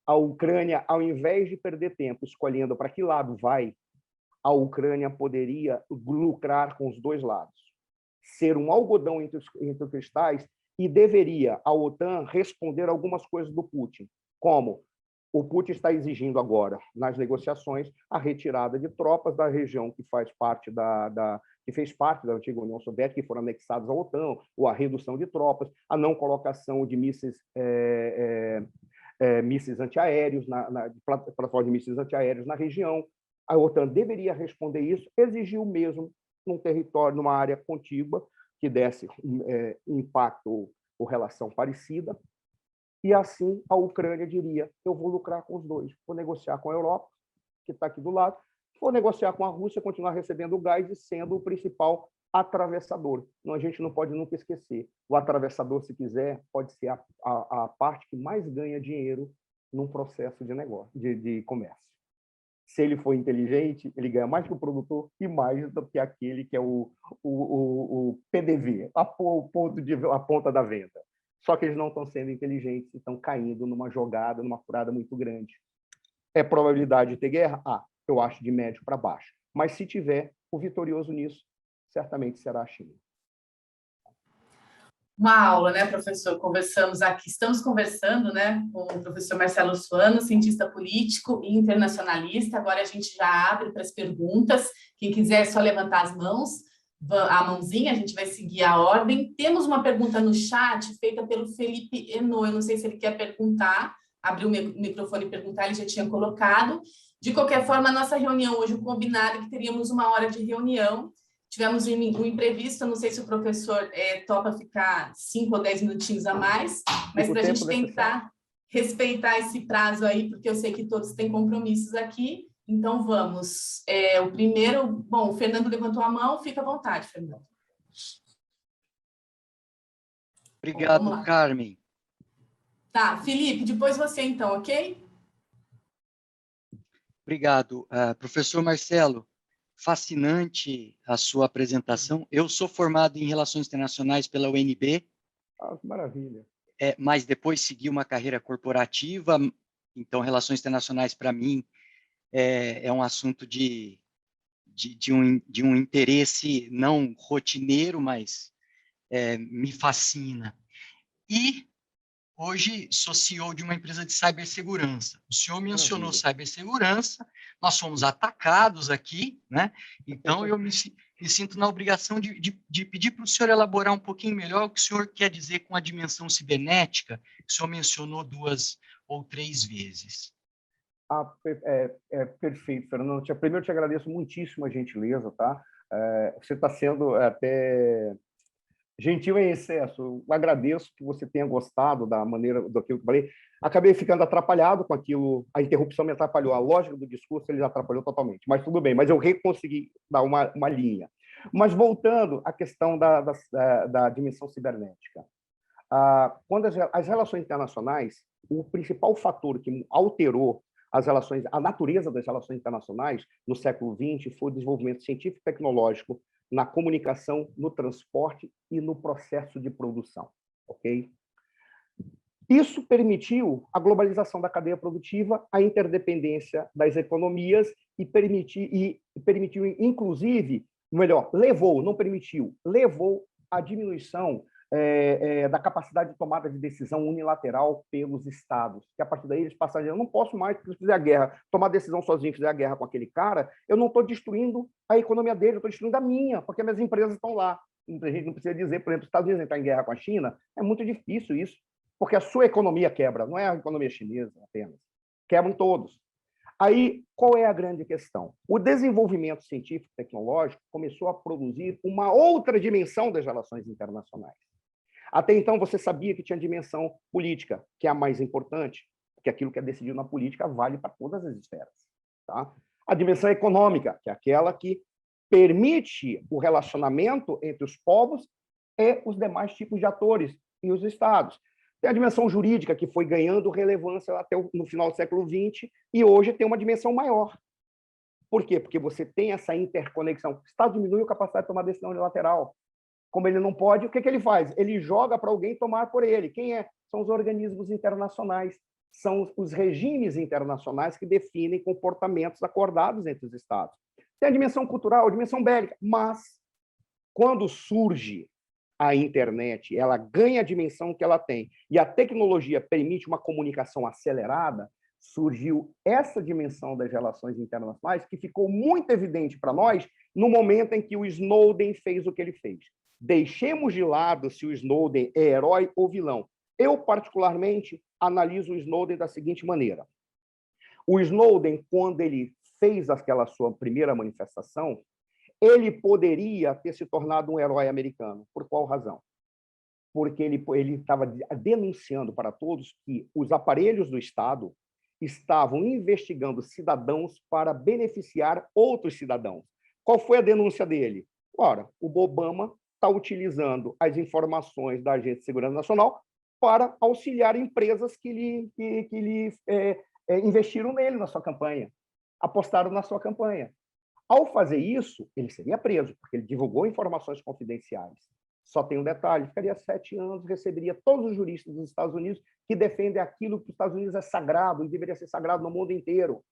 A Ucrânia, ao invés de perder tempo escolhendo para que lado vai, a Ucrânia poderia lucrar com os dois lados. ser um algodão entre os cristais e deveria a OTAN responder algumas coisas do Putin, como o Putin está exigindo agora, nas negociações, a retirada de tropas da região que faz parte que fez parte da antiga União Soviética, que foram anexados à OTAN, ou a redução de tropas, a não colocação de mísseis antiaéreos, plataforma de mísseis antiaéreos na região. A OTAN deveria responder isso, exigiu mesmo num território, numa área contígua, que desse impacto ou relação parecida, e assim a Ucrânia diria: eu vou lucrar com os dois, vou negociar com a Europa, que está aqui do lado, vou negociar com a Rússia, continuar recebendo gás e sendo o principal atravessador. Não, a gente não pode nunca esquecer. O atravessador, se quiser, pode ser a parte que mais ganha dinheiro num processo de negócio, de comércio. Se ele for inteligente, ele ganha mais que o produtor e mais do que aquele que é o PDV, a ponta da venda. Só que eles não estão sendo inteligentes, estão caindo numa jogada, numa furada muito grande. É probabilidade de ter guerra? Eu acho de médio para baixo. Mas se tiver, o vitorioso nisso certamente será a China. Uma aula, né, professor? Estamos conversando, né, com o professor Marcelo Suano, cientista político e internacionalista. Agora a gente já abre para as perguntas. Quem quiser é só levantar as mãos, a mãozinha, a gente vai seguir a ordem. Temos uma pergunta no chat feita pelo Felipe Eno. Eu não sei se ele quer perguntar, abrir o microfone e perguntar, ele já tinha colocado. De qualquer forma, a nossa reunião hoje, o combinado é que teríamos 1 hora de reunião. Tivemos um imprevisto, não sei se o professor topa ficar 5 ou 10 minutinhos a mais, mas para a gente tentar respeitar esse prazo aí, porque eu sei que todos têm compromissos aqui, então vamos. O primeiro, bom, o Fernando levantou a mão, fica à vontade, Fernando. Obrigado, bom, Carmen. Tá, Felipe, depois você então, ok? Obrigado. Professor Marcelo, fascinante a sua apresentação. Eu sou formado em Relações Internacionais pela UNB. Maravilha. Mas depois segui uma carreira corporativa, então Relações Internacionais, para mim, é um assunto de um interesse não rotineiro, mas me fascina. E hoje sou CEO de uma empresa de cibersegurança. O senhor mencionou cibersegurança, nós fomos atacados aqui, né? Então eu me sinto na obrigação de pedir para o senhor elaborar um pouquinho melhor o que o senhor quer dizer com a dimensão cibernética, que o senhor mencionou 2 ou 3 vezes. Perfeito, Fernando. Primeiro, eu te agradeço muitíssimo a gentileza, tá? Você está sendo até gentil em excesso. Eu agradeço que você tenha gostado da maneira daquilo que eu falei. Acabei ficando atrapalhado com aquilo, a interrupção me atrapalhou, a lógica do discurso ele atrapalhou totalmente, mas tudo bem, mas eu consegui dar uma linha. Mas voltando à questão da dimensão cibernética. Quando as relações internacionais, o principal fator que alterou a natureza das relações internacionais no século XX foi o desenvolvimento científico e tecnológico na comunicação, no transporte e no processo de produção, ok? Isso permitiu a globalização da cadeia produtiva, a interdependência das economias e permitiu, inclusive, levou à diminuição da capacidade de tomada de decisão unilateral pelos Estados, que a partir daí eles passaram a dizer: eu não posso mais, porque se fizer a guerra, tomar decisão sozinho, fizer a guerra com aquele cara, eu não estou destruindo a economia dele, eu estou destruindo a minha, porque minhas empresas estão lá. A gente não precisa dizer, por exemplo, os Estados Unidos entrar em guerra com a China, é muito difícil isso, porque a sua economia quebra, não é a economia chinesa apenas, quebram todos. Aí, qual é a grande questão? O desenvolvimento científico e tecnológico começou a produzir uma outra dimensão das relações internacionais. Até então, você sabia que tinha dimensão política, que é a mais importante, porque aquilo que é decidido na política vale para todas as esferas. Tá? A dimensão econômica, que é aquela que permite o relacionamento entre os povos e os demais tipos de atores e os estados. Tem a dimensão jurídica, que foi ganhando relevância até no final do século XX, e hoje tem uma dimensão maior. Por quê? Porque você tem essa interconexão. O Estado diminui a capacidade de tomar decisão unilateral. Como ele não pode, o que ele faz? Ele joga para alguém tomar por ele. Quem é? São os organismos internacionais. São os regimes internacionais que definem comportamentos acordados entre os Estados. Tem a dimensão cultural, a dimensão bélica, mas Quando surge a internet, ela ganha a dimensão que ela tem, e a tecnologia permite uma comunicação acelerada, surgiu essa dimensão das relações internacionais que ficou muito evidente para nós no momento em que o Snowden fez o que ele fez. Deixemos de lado se o Snowden é herói ou vilão. Eu, particularmente, analiso o Snowden da seguinte maneira. O Snowden, quando ele fez aquela sua primeira manifestação, ele poderia ter se tornado um herói americano. Por qual razão? Porque ele estava denunciando para todos que os aparelhos do Estado estavam investigando cidadãos para beneficiar outros cidadãos. Qual foi a denúncia dele? Ora, o Obama está utilizando as informações da Agência de Segurança Nacional para auxiliar empresas que investiram nele na sua campanha, apostaram na sua campanha. Ao fazer isso, ele seria preso, porque ele divulgou informações confidenciais. Só tem um detalhe, ficaria 7 anos, receberia todos os juristas dos Estados Unidos que defendem aquilo que os Estados Unidos é sagrado e deveria ser sagrado no mundo inteiro.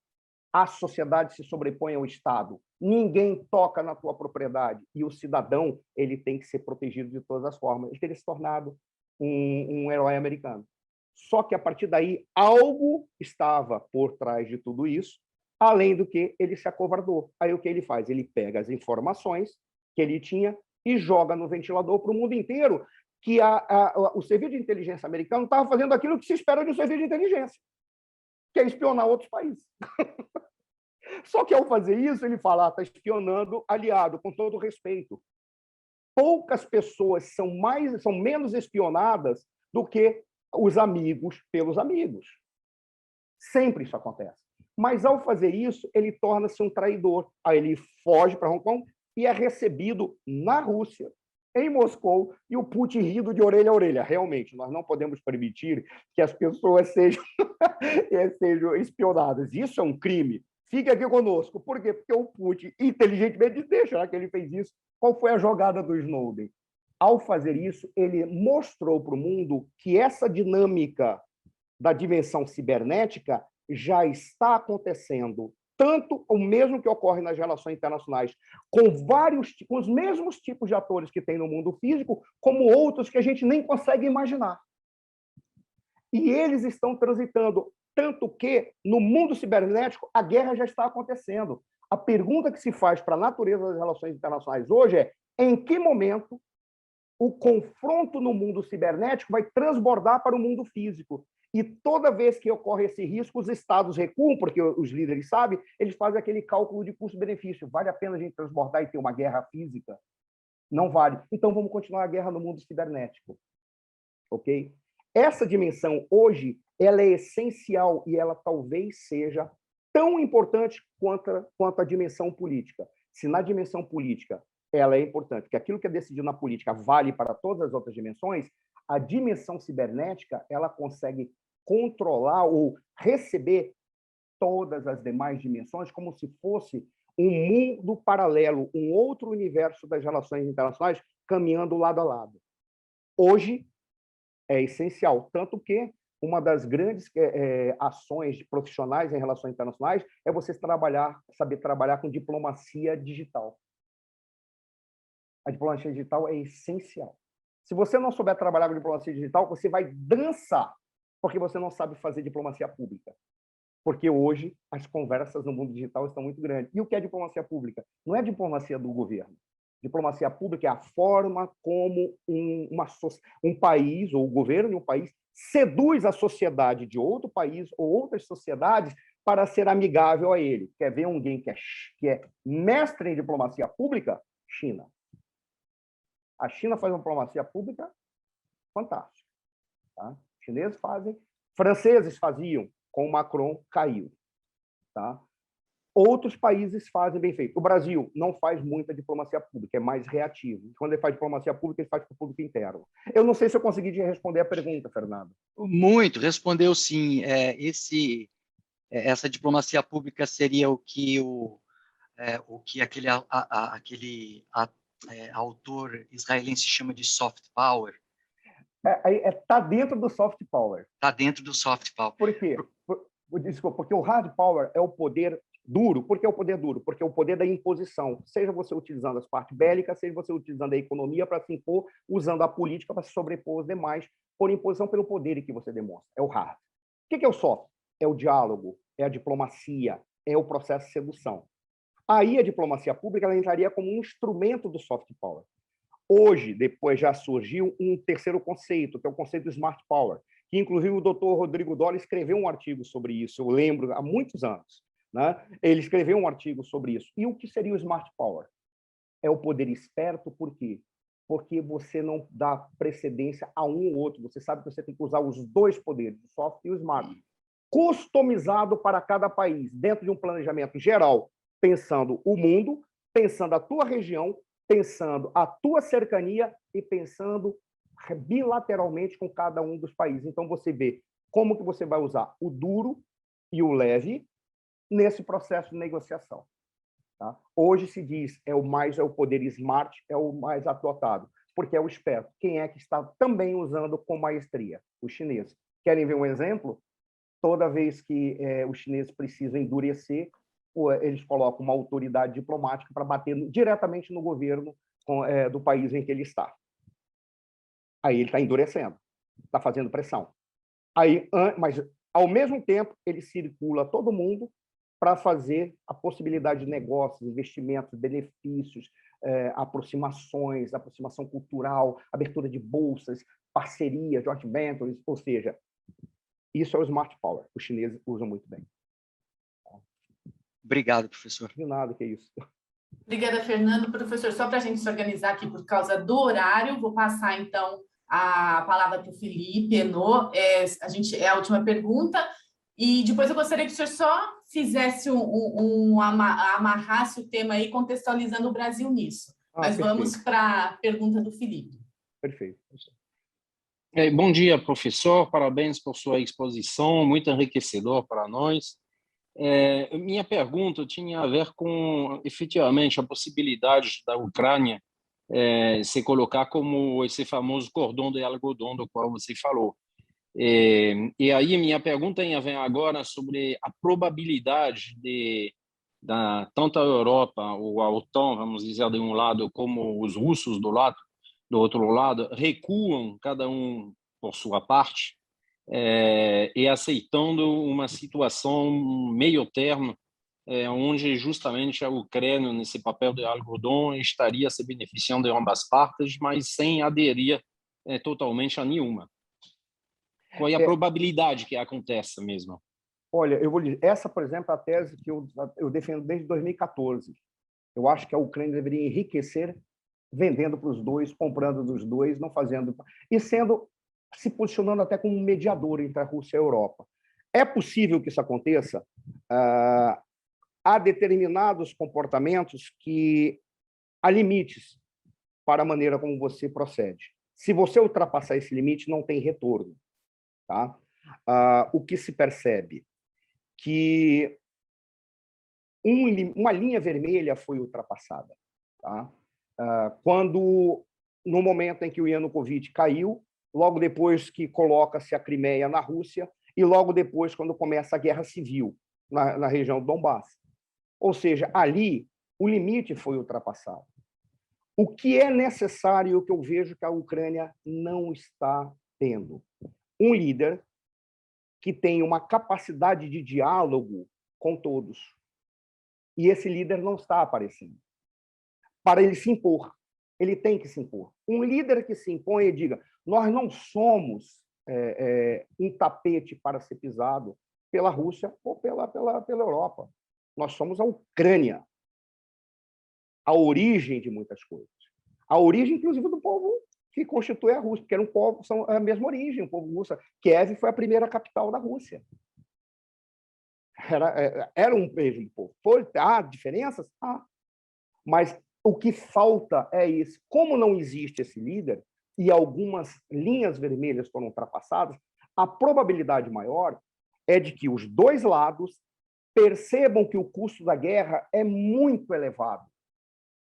A sociedade se sobrepõe ao Estado. Ninguém toca na tua propriedade. E o cidadão ele tem que ser protegido de todas as formas. Ele teria se tornado um herói americano. Só que, a partir daí, algo estava por trás de tudo isso, além do que ele se acovardou. Aí o que ele faz? Ele pega as informações que ele tinha e joga no ventilador para o mundo inteiro, que o serviço de inteligência americano estava fazendo aquilo que se espera de um serviço de inteligência, que é espionar outros países. Só que, ao fazer isso, ele fala, está espionando aliado, com todo respeito. Poucas pessoas são menos espionadas do que os amigos pelos amigos. Sempre isso acontece. Mas, ao fazer isso, ele torna-se um traidor. Aí ele foge para Hong Kong e é recebido na Rússia, em Moscou, e o Putin rindo de orelha a orelha. Realmente, nós não podemos permitir que as pessoas sejam espionadas. Isso é um crime. Fique aqui conosco. Por quê? Porque o Putin, inteligentemente, deixa que ele fez isso. Qual foi a jogada do Snowden? Ao fazer isso, ele mostrou para o mundo que essa dinâmica da dimensão cibernética já está acontecendo, tanto o mesmo que ocorre nas relações internacionais, com os mesmos tipos de atores que tem no mundo físico, como outros que a gente nem consegue imaginar. E eles estão transitando, tanto que, no mundo cibernético, a guerra já está acontecendo. A pergunta que se faz para a natureza das relações internacionais hoje é: em que momento o confronto no mundo cibernético vai transbordar para o mundo físico? E toda vez que ocorre esse risco, os estados recuam, porque os líderes sabem, eles fazem aquele cálculo de custo-benefício. Vale a pena a gente transbordar e ter uma guerra física? Não vale. Então, vamos continuar a guerra no mundo cibernético. Ok? Essa dimensão, hoje, ela é essencial e ela talvez seja tão importante quanto a dimensão política. Se na dimensão política ela é importante, porque aquilo que é decidido na política vale para todas as outras dimensões, a dimensão cibernética ela consegue controlar ou receber todas as demais dimensões como se fosse um mundo paralelo, um outro universo das relações internacionais caminhando lado a lado. Hoje é essencial, tanto que uma das grandes ações profissionais em relações internacionais é você saber trabalhar com diplomacia digital. A diplomacia digital é essencial. Se você não souber trabalhar com diplomacia digital, você vai dançar, porque você não sabe fazer diplomacia pública. Porque hoje as conversas no mundo digital estão muito grandes. E o que é diplomacia pública? Não é diplomacia do governo. Diplomacia pública é a forma como um país, ou o governo de um país, seduz a sociedade de outro país ou outras sociedades para ser amigável a ele. Quer ver alguém que é mestre em diplomacia pública? China. A China faz uma diplomacia pública fantástica. Tá? Os chineses fazem, franceses faziam, com o Macron caiu. Tá? Outros países fazem bem feito. O Brasil não faz muita diplomacia pública, é mais reativo. Quando ele faz diplomacia pública, ele faz para o público interno. Eu não sei se eu consegui te responder a pergunta, Fernando. Muito, respondeu sim. Essa diplomacia pública seria o que aquele autor israelense chama de soft power. Está dentro do soft power. Está dentro do soft power. Por quê? Desculpa, porque o hard power é o poder Duro, por que o poder duro? Porque é o poder da imposição, seja você utilizando as partes bélicas, seja você utilizando a economia para se impor, usando a política para se sobrepor aos demais, por imposição pelo poder que você demonstra. É o hard. O que é o soft? É o diálogo, é a diplomacia, é o processo de sedução. Aí a diplomacia pública ela entraria como um instrumento do soft power. Hoje, depois já surgiu um terceiro conceito, que é o conceito do smart power, que inclusive o Dr. Rodrigo Dolle escreveu um artigo sobre isso, eu lembro, há muitos anos. Né? Ele escreveu um artigo sobre isso. E o que seria o smart power? É o poder esperto, por quê? Porque você não dá precedência a um ou outro, você sabe que você tem que usar os dois poderes, o soft e o smart, customizado para cada país, dentro de um planejamento geral, pensando o mundo, pensando a tua região, pensando a tua cercania e pensando bilateralmente com cada um dos países. Então, você vê como que você vai usar o duro e o leve nesse processo de negociação. Tá? Hoje se diz é o poder smart, é o mais adotado, porque é o esperto. Quem é que está também usando com maestria? Os chineses. Querem ver um exemplo? Toda vez que os chineses precisam endurecer, eles colocam uma autoridade diplomática para bater diretamente no governo do país em que ele está. Aí ele está endurecendo, está fazendo pressão. Aí, mas, ao mesmo tempo, ele circula todo mundo para fazer a possibilidade de negócios, investimentos, benefícios, aproximações, aproximação cultural, abertura de bolsas, parceria, joint ventures, ou seja, isso é o smart power. Os chineses usam muito bem. Obrigado, professor. De nada, que é isso. Obrigada, Fernando. Professor, só para a gente se organizar aqui por causa do horário, vou passar, então, a palavra para o Felipe Henault. É a última pergunta. E depois eu gostaria que o senhor só fizesse amarrasse o tema aí, contextualizando o Brasil nisso. Mas perfeito. Vamos para a pergunta do Felipe. Perfeito. Bom dia, professor. Parabéns por sua exposição, muito enriquecedor para nós. Minha pergunta tinha a ver com, efetivamente, a possibilidade da Ucrânia se colocar como esse famoso cordão de algodão do qual você falou. E aí minha pergunta tem a ver agora sobre a probabilidade de tanto a Europa ou a OTAN, vamos dizer, de um lado, como os russos do outro lado, recuam, cada um por sua parte, e aceitando uma situação meio termo, onde justamente a Ucrânia, nesse papel de algodão, estaria se beneficiando de ambas partes, mas sem aderir totalmente a nenhuma. Qual é a probabilidade que aconteça mesmo? Olha, eu vou dizer, essa, por exemplo, é a tese que eu defendo desde 2014. Eu acho que a Ucrânia deveria enriquecer vendendo para os dois, comprando dos dois, não fazendo... E se posicionando até como um mediador entre a Rússia e a Europa. É possível que isso aconteça? Há determinados comportamentos que há limites para a maneira como você procede. Se você ultrapassar esse limite, não tem retorno. Tá? O que se percebe? Que uma linha vermelha foi ultrapassada. Tá? Quando, no momento em que o Yanukovych caiu, logo depois que coloca-se a Crimeia na Rússia, e logo depois, quando começa a guerra civil na região do Donbass. Ou seja, ali, o limite foi ultrapassado. O que é necessário, que eu vejo que a Ucrânia não está tendo? Um líder que tem uma capacidade de diálogo com todos. E esse líder não está aparecendo. Para ele se impor, ele tem que se impor. Um líder que se impõe e diga: nós não somos um tapete para ser pisado pela Rússia ou pela Europa. Nós somos a Ucrânia, a origem de muitas coisas. A origem, inclusive, do povo que constitui a Rússia, porque era um povo, são a mesma origem, o povo russo. Kiev foi a primeira capital da Rússia. Era um mesmo povo. Há diferenças? Há. Mas o que falta é isso. Como não existe esse líder, e algumas linhas vermelhas foram ultrapassadas, a probabilidade maior é de que os dois lados percebam que o custo da guerra é muito elevado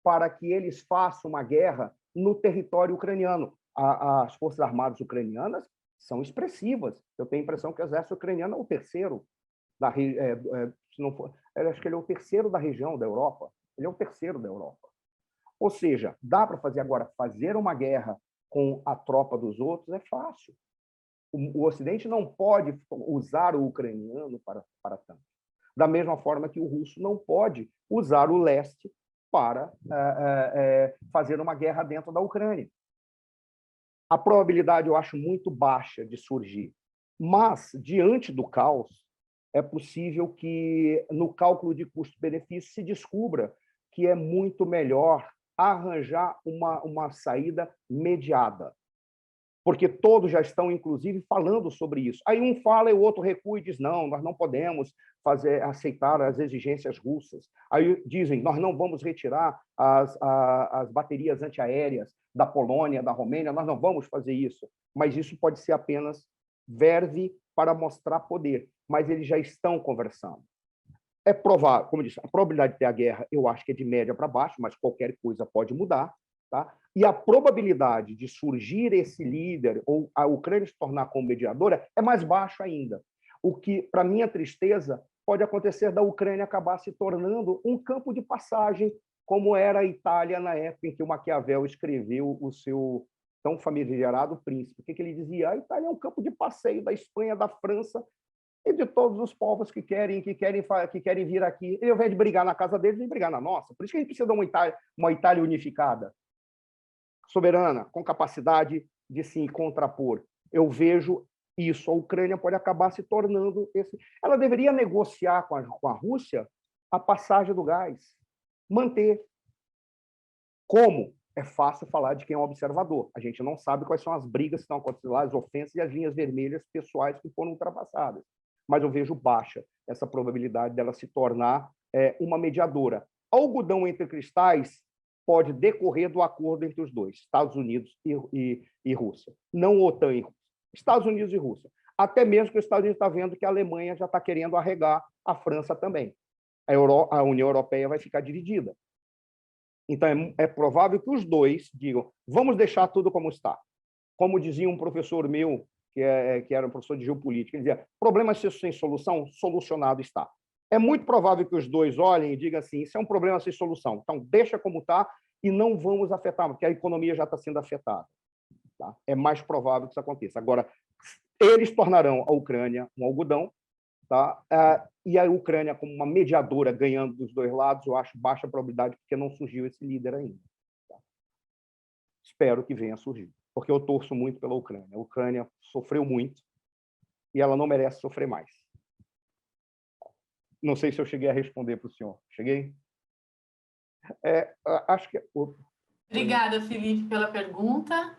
para que eles façam uma guerra no território ucraniano. As Forças Armadas ucranianas são expressivas. Eu tenho a impressão que o exército ucraniano é o terceiro, se não for, acho que ele é o terceiro da região da Europa. Ele é o terceiro da Europa. Ou seja, dá para fazer agora, fazer uma guerra com a tropa dos outros é fácil. O Ocidente não pode usar o ucraniano para tanto. Da mesma forma que o russo não pode usar o leste para fazer uma guerra dentro da Ucrânia. A probabilidade eu acho muito baixa de surgir, mas, diante do caos, é possível que, no cálculo de custo-benefício, se descubra que é muito melhor arranjar uma saída mediada, porque todos já estão, inclusive, falando sobre isso. Aí um fala e o outro recua e diz, não, nós não podemos aceitar as exigências russas. Aí dizem, nós não vamos retirar as baterias antiaéreas da Polônia, da Romênia, nós não vamos fazer isso. Mas isso pode ser apenas verve para mostrar poder, mas eles já estão conversando. É provável, como eu disse, a probabilidade de ter a guerra, eu acho que é de média para baixo, mas qualquer coisa pode mudar, tá? E a probabilidade de surgir esse líder ou a Ucrânia se tornar como mediadora é mais baixa ainda. O que, para minha tristeza, pode acontecer da Ucrânia acabar se tornando um campo de passagem, como era a Itália na época em que o Maquiavel escreveu o seu tão famigerado Príncipe. O que ele dizia? A Itália é um campo de passeio da Espanha, da França e de todos os povos que querem vir aqui. E ao invés de brigar na casa deles, vem brigar na nossa. Por isso que a gente precisa de uma Itália unificada, soberana, com capacidade de se contrapor. Eu vejo isso. A Ucrânia pode acabar se tornando esse. Ela deveria negociar com a Rússia a passagem do gás, manter. Como? É fácil falar de quem é um observador. A gente não sabe quais são as brigas que estão acontecendo lá, as ofensas e as linhas vermelhas pessoais que foram ultrapassadas. Mas eu vejo baixa essa probabilidade dela se tornar uma mediadora. Algodão entre cristais pode decorrer do acordo entre os dois, Estados Unidos e Rússia. Não OTAN e Rússia. Estados Unidos e Rússia. Até mesmo que os Estados Unidos está vendo que a Alemanha já está querendo arregar a França também. A União Europeia vai ficar dividida. Então, é provável que os dois digam, vamos deixar tudo como está. Como dizia um professor meu, que era um professor de geopolítica, ele dizia, problema sem solução, solucionado está. É muito provável que os dois olhem e digam assim, isso é um problema sem solução, então deixa como está e não vamos afetar, porque a economia já está sendo afetada. Tá? É mais provável que isso aconteça. Agora, eles tornarão a Ucrânia um algodão, tá? E a Ucrânia, como uma mediadora, ganhando dos dois lados, eu acho baixa probabilidade, porque não surgiu esse líder ainda. Tá? Espero que venha a surgir, porque eu torço muito pela Ucrânia. A Ucrânia sofreu muito e ela não merece sofrer mais. Não sei se eu cheguei a responder para o senhor. Cheguei? Acho que... Obrigada, Felipe, pela pergunta.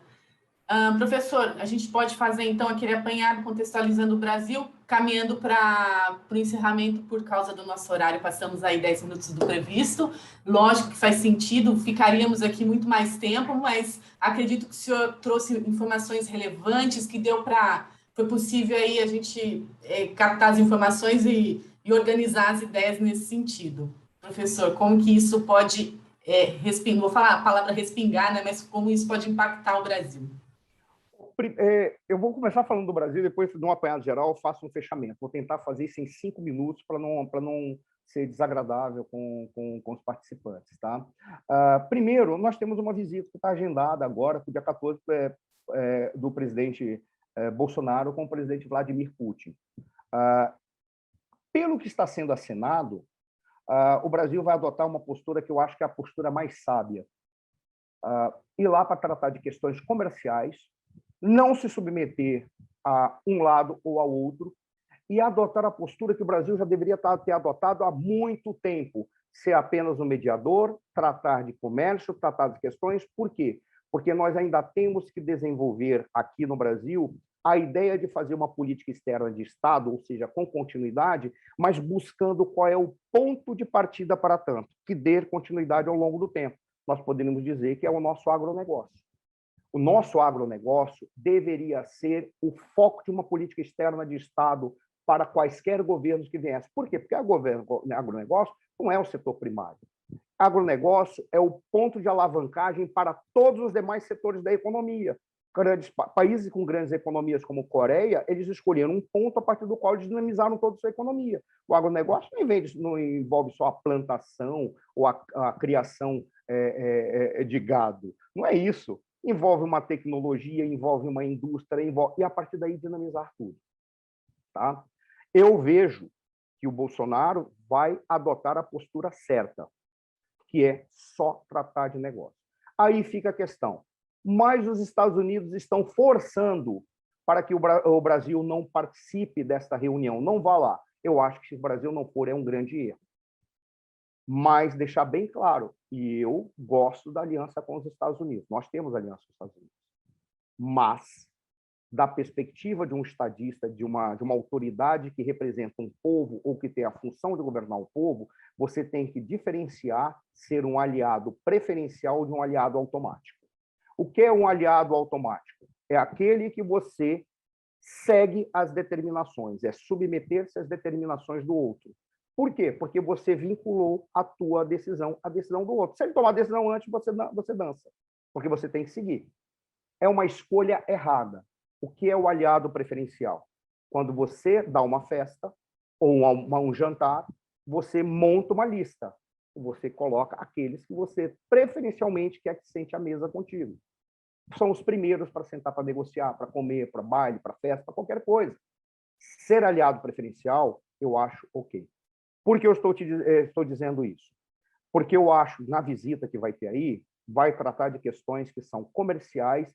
Professor, a gente pode fazer, então, aquele apanhado contextualizando o Brasil, caminhando para o encerramento por causa do nosso horário, passamos aí 10 minutos do previsto. Lógico que faz sentido, ficaríamos aqui muito mais tempo, mas acredito que o senhor trouxe informações relevantes, que foi possível aí a gente captar as informações e organizar as ideias nesse sentido. Professor, como que isso pode, vou falar a palavra respingar, né, mas como isso pode impactar o Brasil? Eu vou começar falando do Brasil, depois, de um apanhado geral, eu faço um fechamento. Vou tentar fazer isso em 5 minutos para não ser desagradável com os participantes. Tá? Primeiro, nós temos uma visita que está agendada agora, para o dia 14, do presidente Bolsonaro com o presidente Vladimir Putin. Pelo que está sendo assinado, o Brasil vai adotar uma postura que eu acho que é a postura mais sábia. Ir lá para tratar de questões comerciais, não se submeter a um lado ou ao outro e adotar a postura que o Brasil já deveria ter adotado há muito tempo, ser apenas um mediador, tratar de comércio, tratar de questões. Por quê? Porque nós ainda temos que desenvolver aqui no Brasil a ideia de fazer uma política externa de Estado, ou seja, com continuidade, mas buscando qual é o ponto de partida para tanto, que dê continuidade ao longo do tempo. Nós poderíamos dizer que é o nosso agronegócio. O nosso agronegócio deveria ser o foco de uma política externa de Estado para quaisquer governos que viessem. Por quê? Porque o agronegócio não é o setor primário. Agronegócio é o ponto de alavancagem para todos os demais setores da economia. países com grandes economias como Coreia, eles escolheram um ponto a partir do qual eles dinamizaram toda a sua economia. O agronegócio não envolve só a plantação ou a criação de gado. Não é isso. Envolve uma tecnologia, envolve uma indústria, e a partir daí dinamizar tudo. Tá? Eu vejo que o Bolsonaro vai adotar a postura certa, que é só tratar de negócio. Aí fica a questão. Mas os Estados Unidos estão forçando para que o Brasil não participe desta reunião, não vá lá. Eu acho que se o Brasil não for, é um grande erro. Mas deixar bem claro, e eu gosto da aliança com os Estados Unidos. Nós temos aliança com os Estados Unidos. Mas, da perspectiva de um estadista, de uma autoridade que representa um povo ou que tem a função de governar o povo, você tem que diferenciar ser um aliado preferencial de um aliado automático. O que é um aliado automático? É aquele que você segue as determinações, é submeter-se às determinações do outro. Por quê? Porque você vinculou a tua decisão à decisão do outro. Se ele tomar a decisão antes, você dança, porque você tem que seguir. É uma escolha errada. O que é o aliado preferencial? Quando você dá uma festa ou um jantar, você monta uma lista. Você coloca aqueles que você preferencialmente quer que sente à mesa contigo. São os primeiros para sentar para negociar, para comer, para baile, para festa, para qualquer coisa. Ser aliado preferencial, eu acho ok. Por que eu estou dizendo isso? Porque eu acho, na visita que vai ter aí, vai tratar de questões que são comerciais,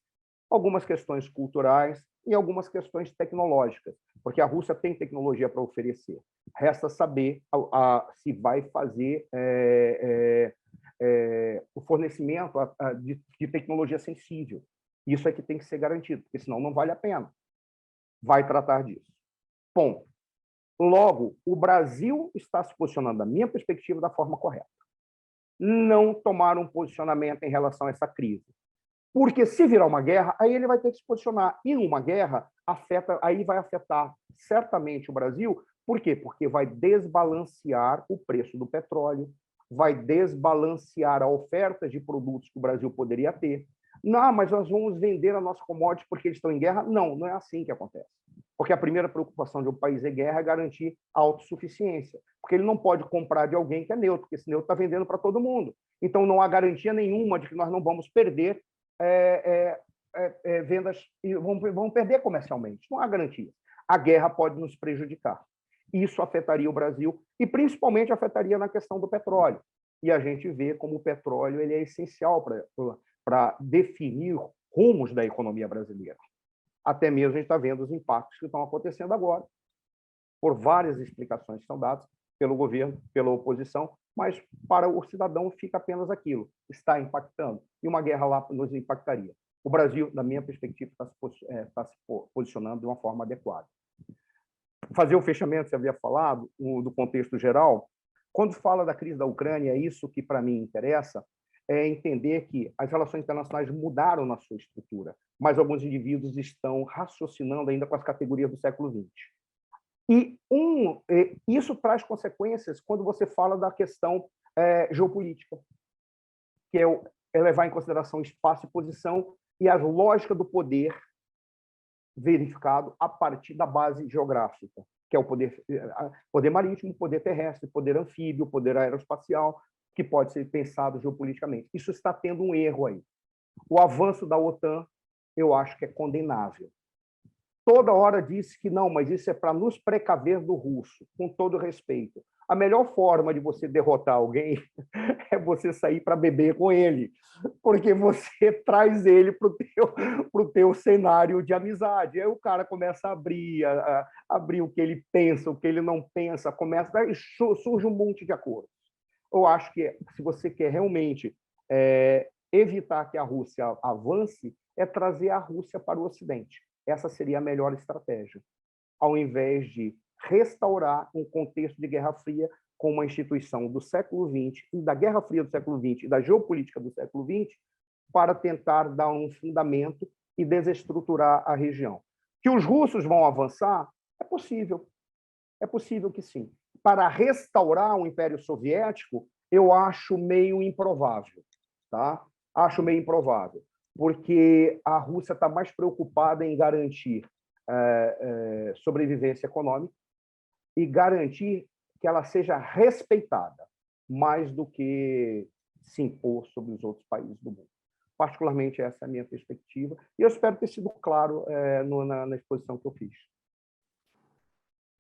algumas questões culturais e algumas questões tecnológicas, porque a Rússia tem tecnologia para oferecer. Resta saber se vai fazer o fornecimento de tecnologia sensível. Isso é que tem que ser garantido, porque senão não vale a pena. Vai tratar disso. Ponto. Logo, o Brasil está se posicionando, da minha perspectiva, da forma correta. Não tomar um posicionamento em relação a essa crise. Porque se virar uma guerra, aí ele vai ter que se posicionar. E uma guerra aí vai afetar certamente o Brasil. Por quê? Porque vai desbalancear o preço do petróleo, vai desbalancear a oferta de produtos que o Brasil poderia ter. Não, mas nós vamos vender a nossa commodity porque eles estão em guerra. Não, não é assim que acontece. Porque a primeira preocupação de um país em guerra é garantir a autossuficiência. Porque ele não pode comprar de alguém que é neutro, porque esse neutro está vendendo para todo mundo. Então, não há garantia nenhuma de que nós não vamos perder vendas e vamos perder comercialmente. Não há garantia. A guerra pode nos prejudicar. Isso afetaria o Brasil e, principalmente, afetaria na questão do petróleo. E a gente vê como o petróleo ele é essencial para definir rumos da economia brasileira. Até mesmo a gente está vendo os impactos que estão acontecendo agora, por várias explicações que são dadas pelo governo, pela oposição, mas para o cidadão fica apenas aquilo, está impactando, e uma guerra lá nos impactaria. O Brasil, na minha perspectiva, está se posicionando de uma forma adequada. Fazer o fechamento, você havia falado, do contexto geral, quando fala da crise da Ucrânia, é isso que para mim interessa, é entender que as relações internacionais mudaram na sua estrutura, mas alguns indivíduos estão raciocinando ainda com as categorias do século XX. E isso traz consequências quando você fala da questão geopolítica, que é levar em consideração espaço e posição e a lógica do poder verificado a partir da base geográfica, que é o poder marítimo, poder terrestre, poder anfíbio, poder aeroespacial, que pode ser pensado geopoliticamente. Isso está tendo um erro aí. O avanço da OTAN, eu acho que é condenável. Toda hora disse que não, mas isso é para nos precaver do russo, com todo respeito. A melhor forma de você derrotar alguém é você sair para beber com ele, porque você traz ele para o teu cenário de amizade. Aí o cara começa a abrir o que ele pensa, o que ele não pensa, surge um monte de acordos. Eu acho que, se você quer realmente evitar que a Rússia avance, é trazer a Rússia para o Ocidente. Essa seria a melhor estratégia, ao invés de restaurar um contexto de Guerra Fria com uma instituição do século XX, da Guerra Fria do século XX e da geopolítica do século XX, para tentar dar um fundamento e desestruturar a região. Que os russos vão avançar? É possível que sim. Para restaurar o Império Soviético, eu acho meio improvável, tá? Acho meio improvável. porque a Rússia está mais preocupada em garantir sobrevivência econômica e garantir que ela seja respeitada, mais do que se impor sobre os outros países do mundo. Particularmente, essa é a minha perspectiva, e eu espero ter sido claro na exposição que eu fiz.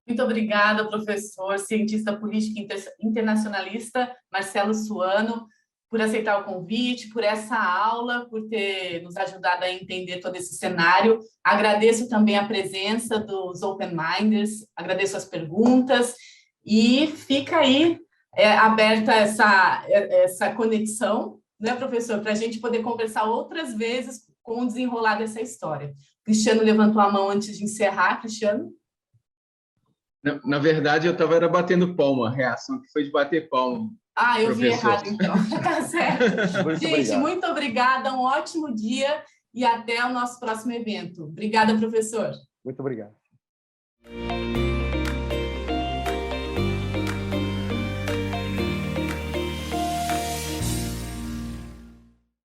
Muito obrigada, professor, cientista político internacionalista Marcelo Suano, por aceitar o convite, por essa aula, por ter nos ajudado a entender todo esse cenário. Agradeço também a presença dos Open Minders, agradeço as perguntas, e fica aí aberta essa conexão, né, professor, para a gente poder conversar outras vezes com o desenrolar dessa história. Cristiano levantou a mão antes de encerrar. Cristiano? Na verdade, eu estava batendo palma, a reação que foi de bater palma. Ah, eu vi professor. errado, então. Tá certo. Gente, muito obrigada, um ótimo dia e até o nosso próximo evento. Obrigada, professor. Muito obrigado.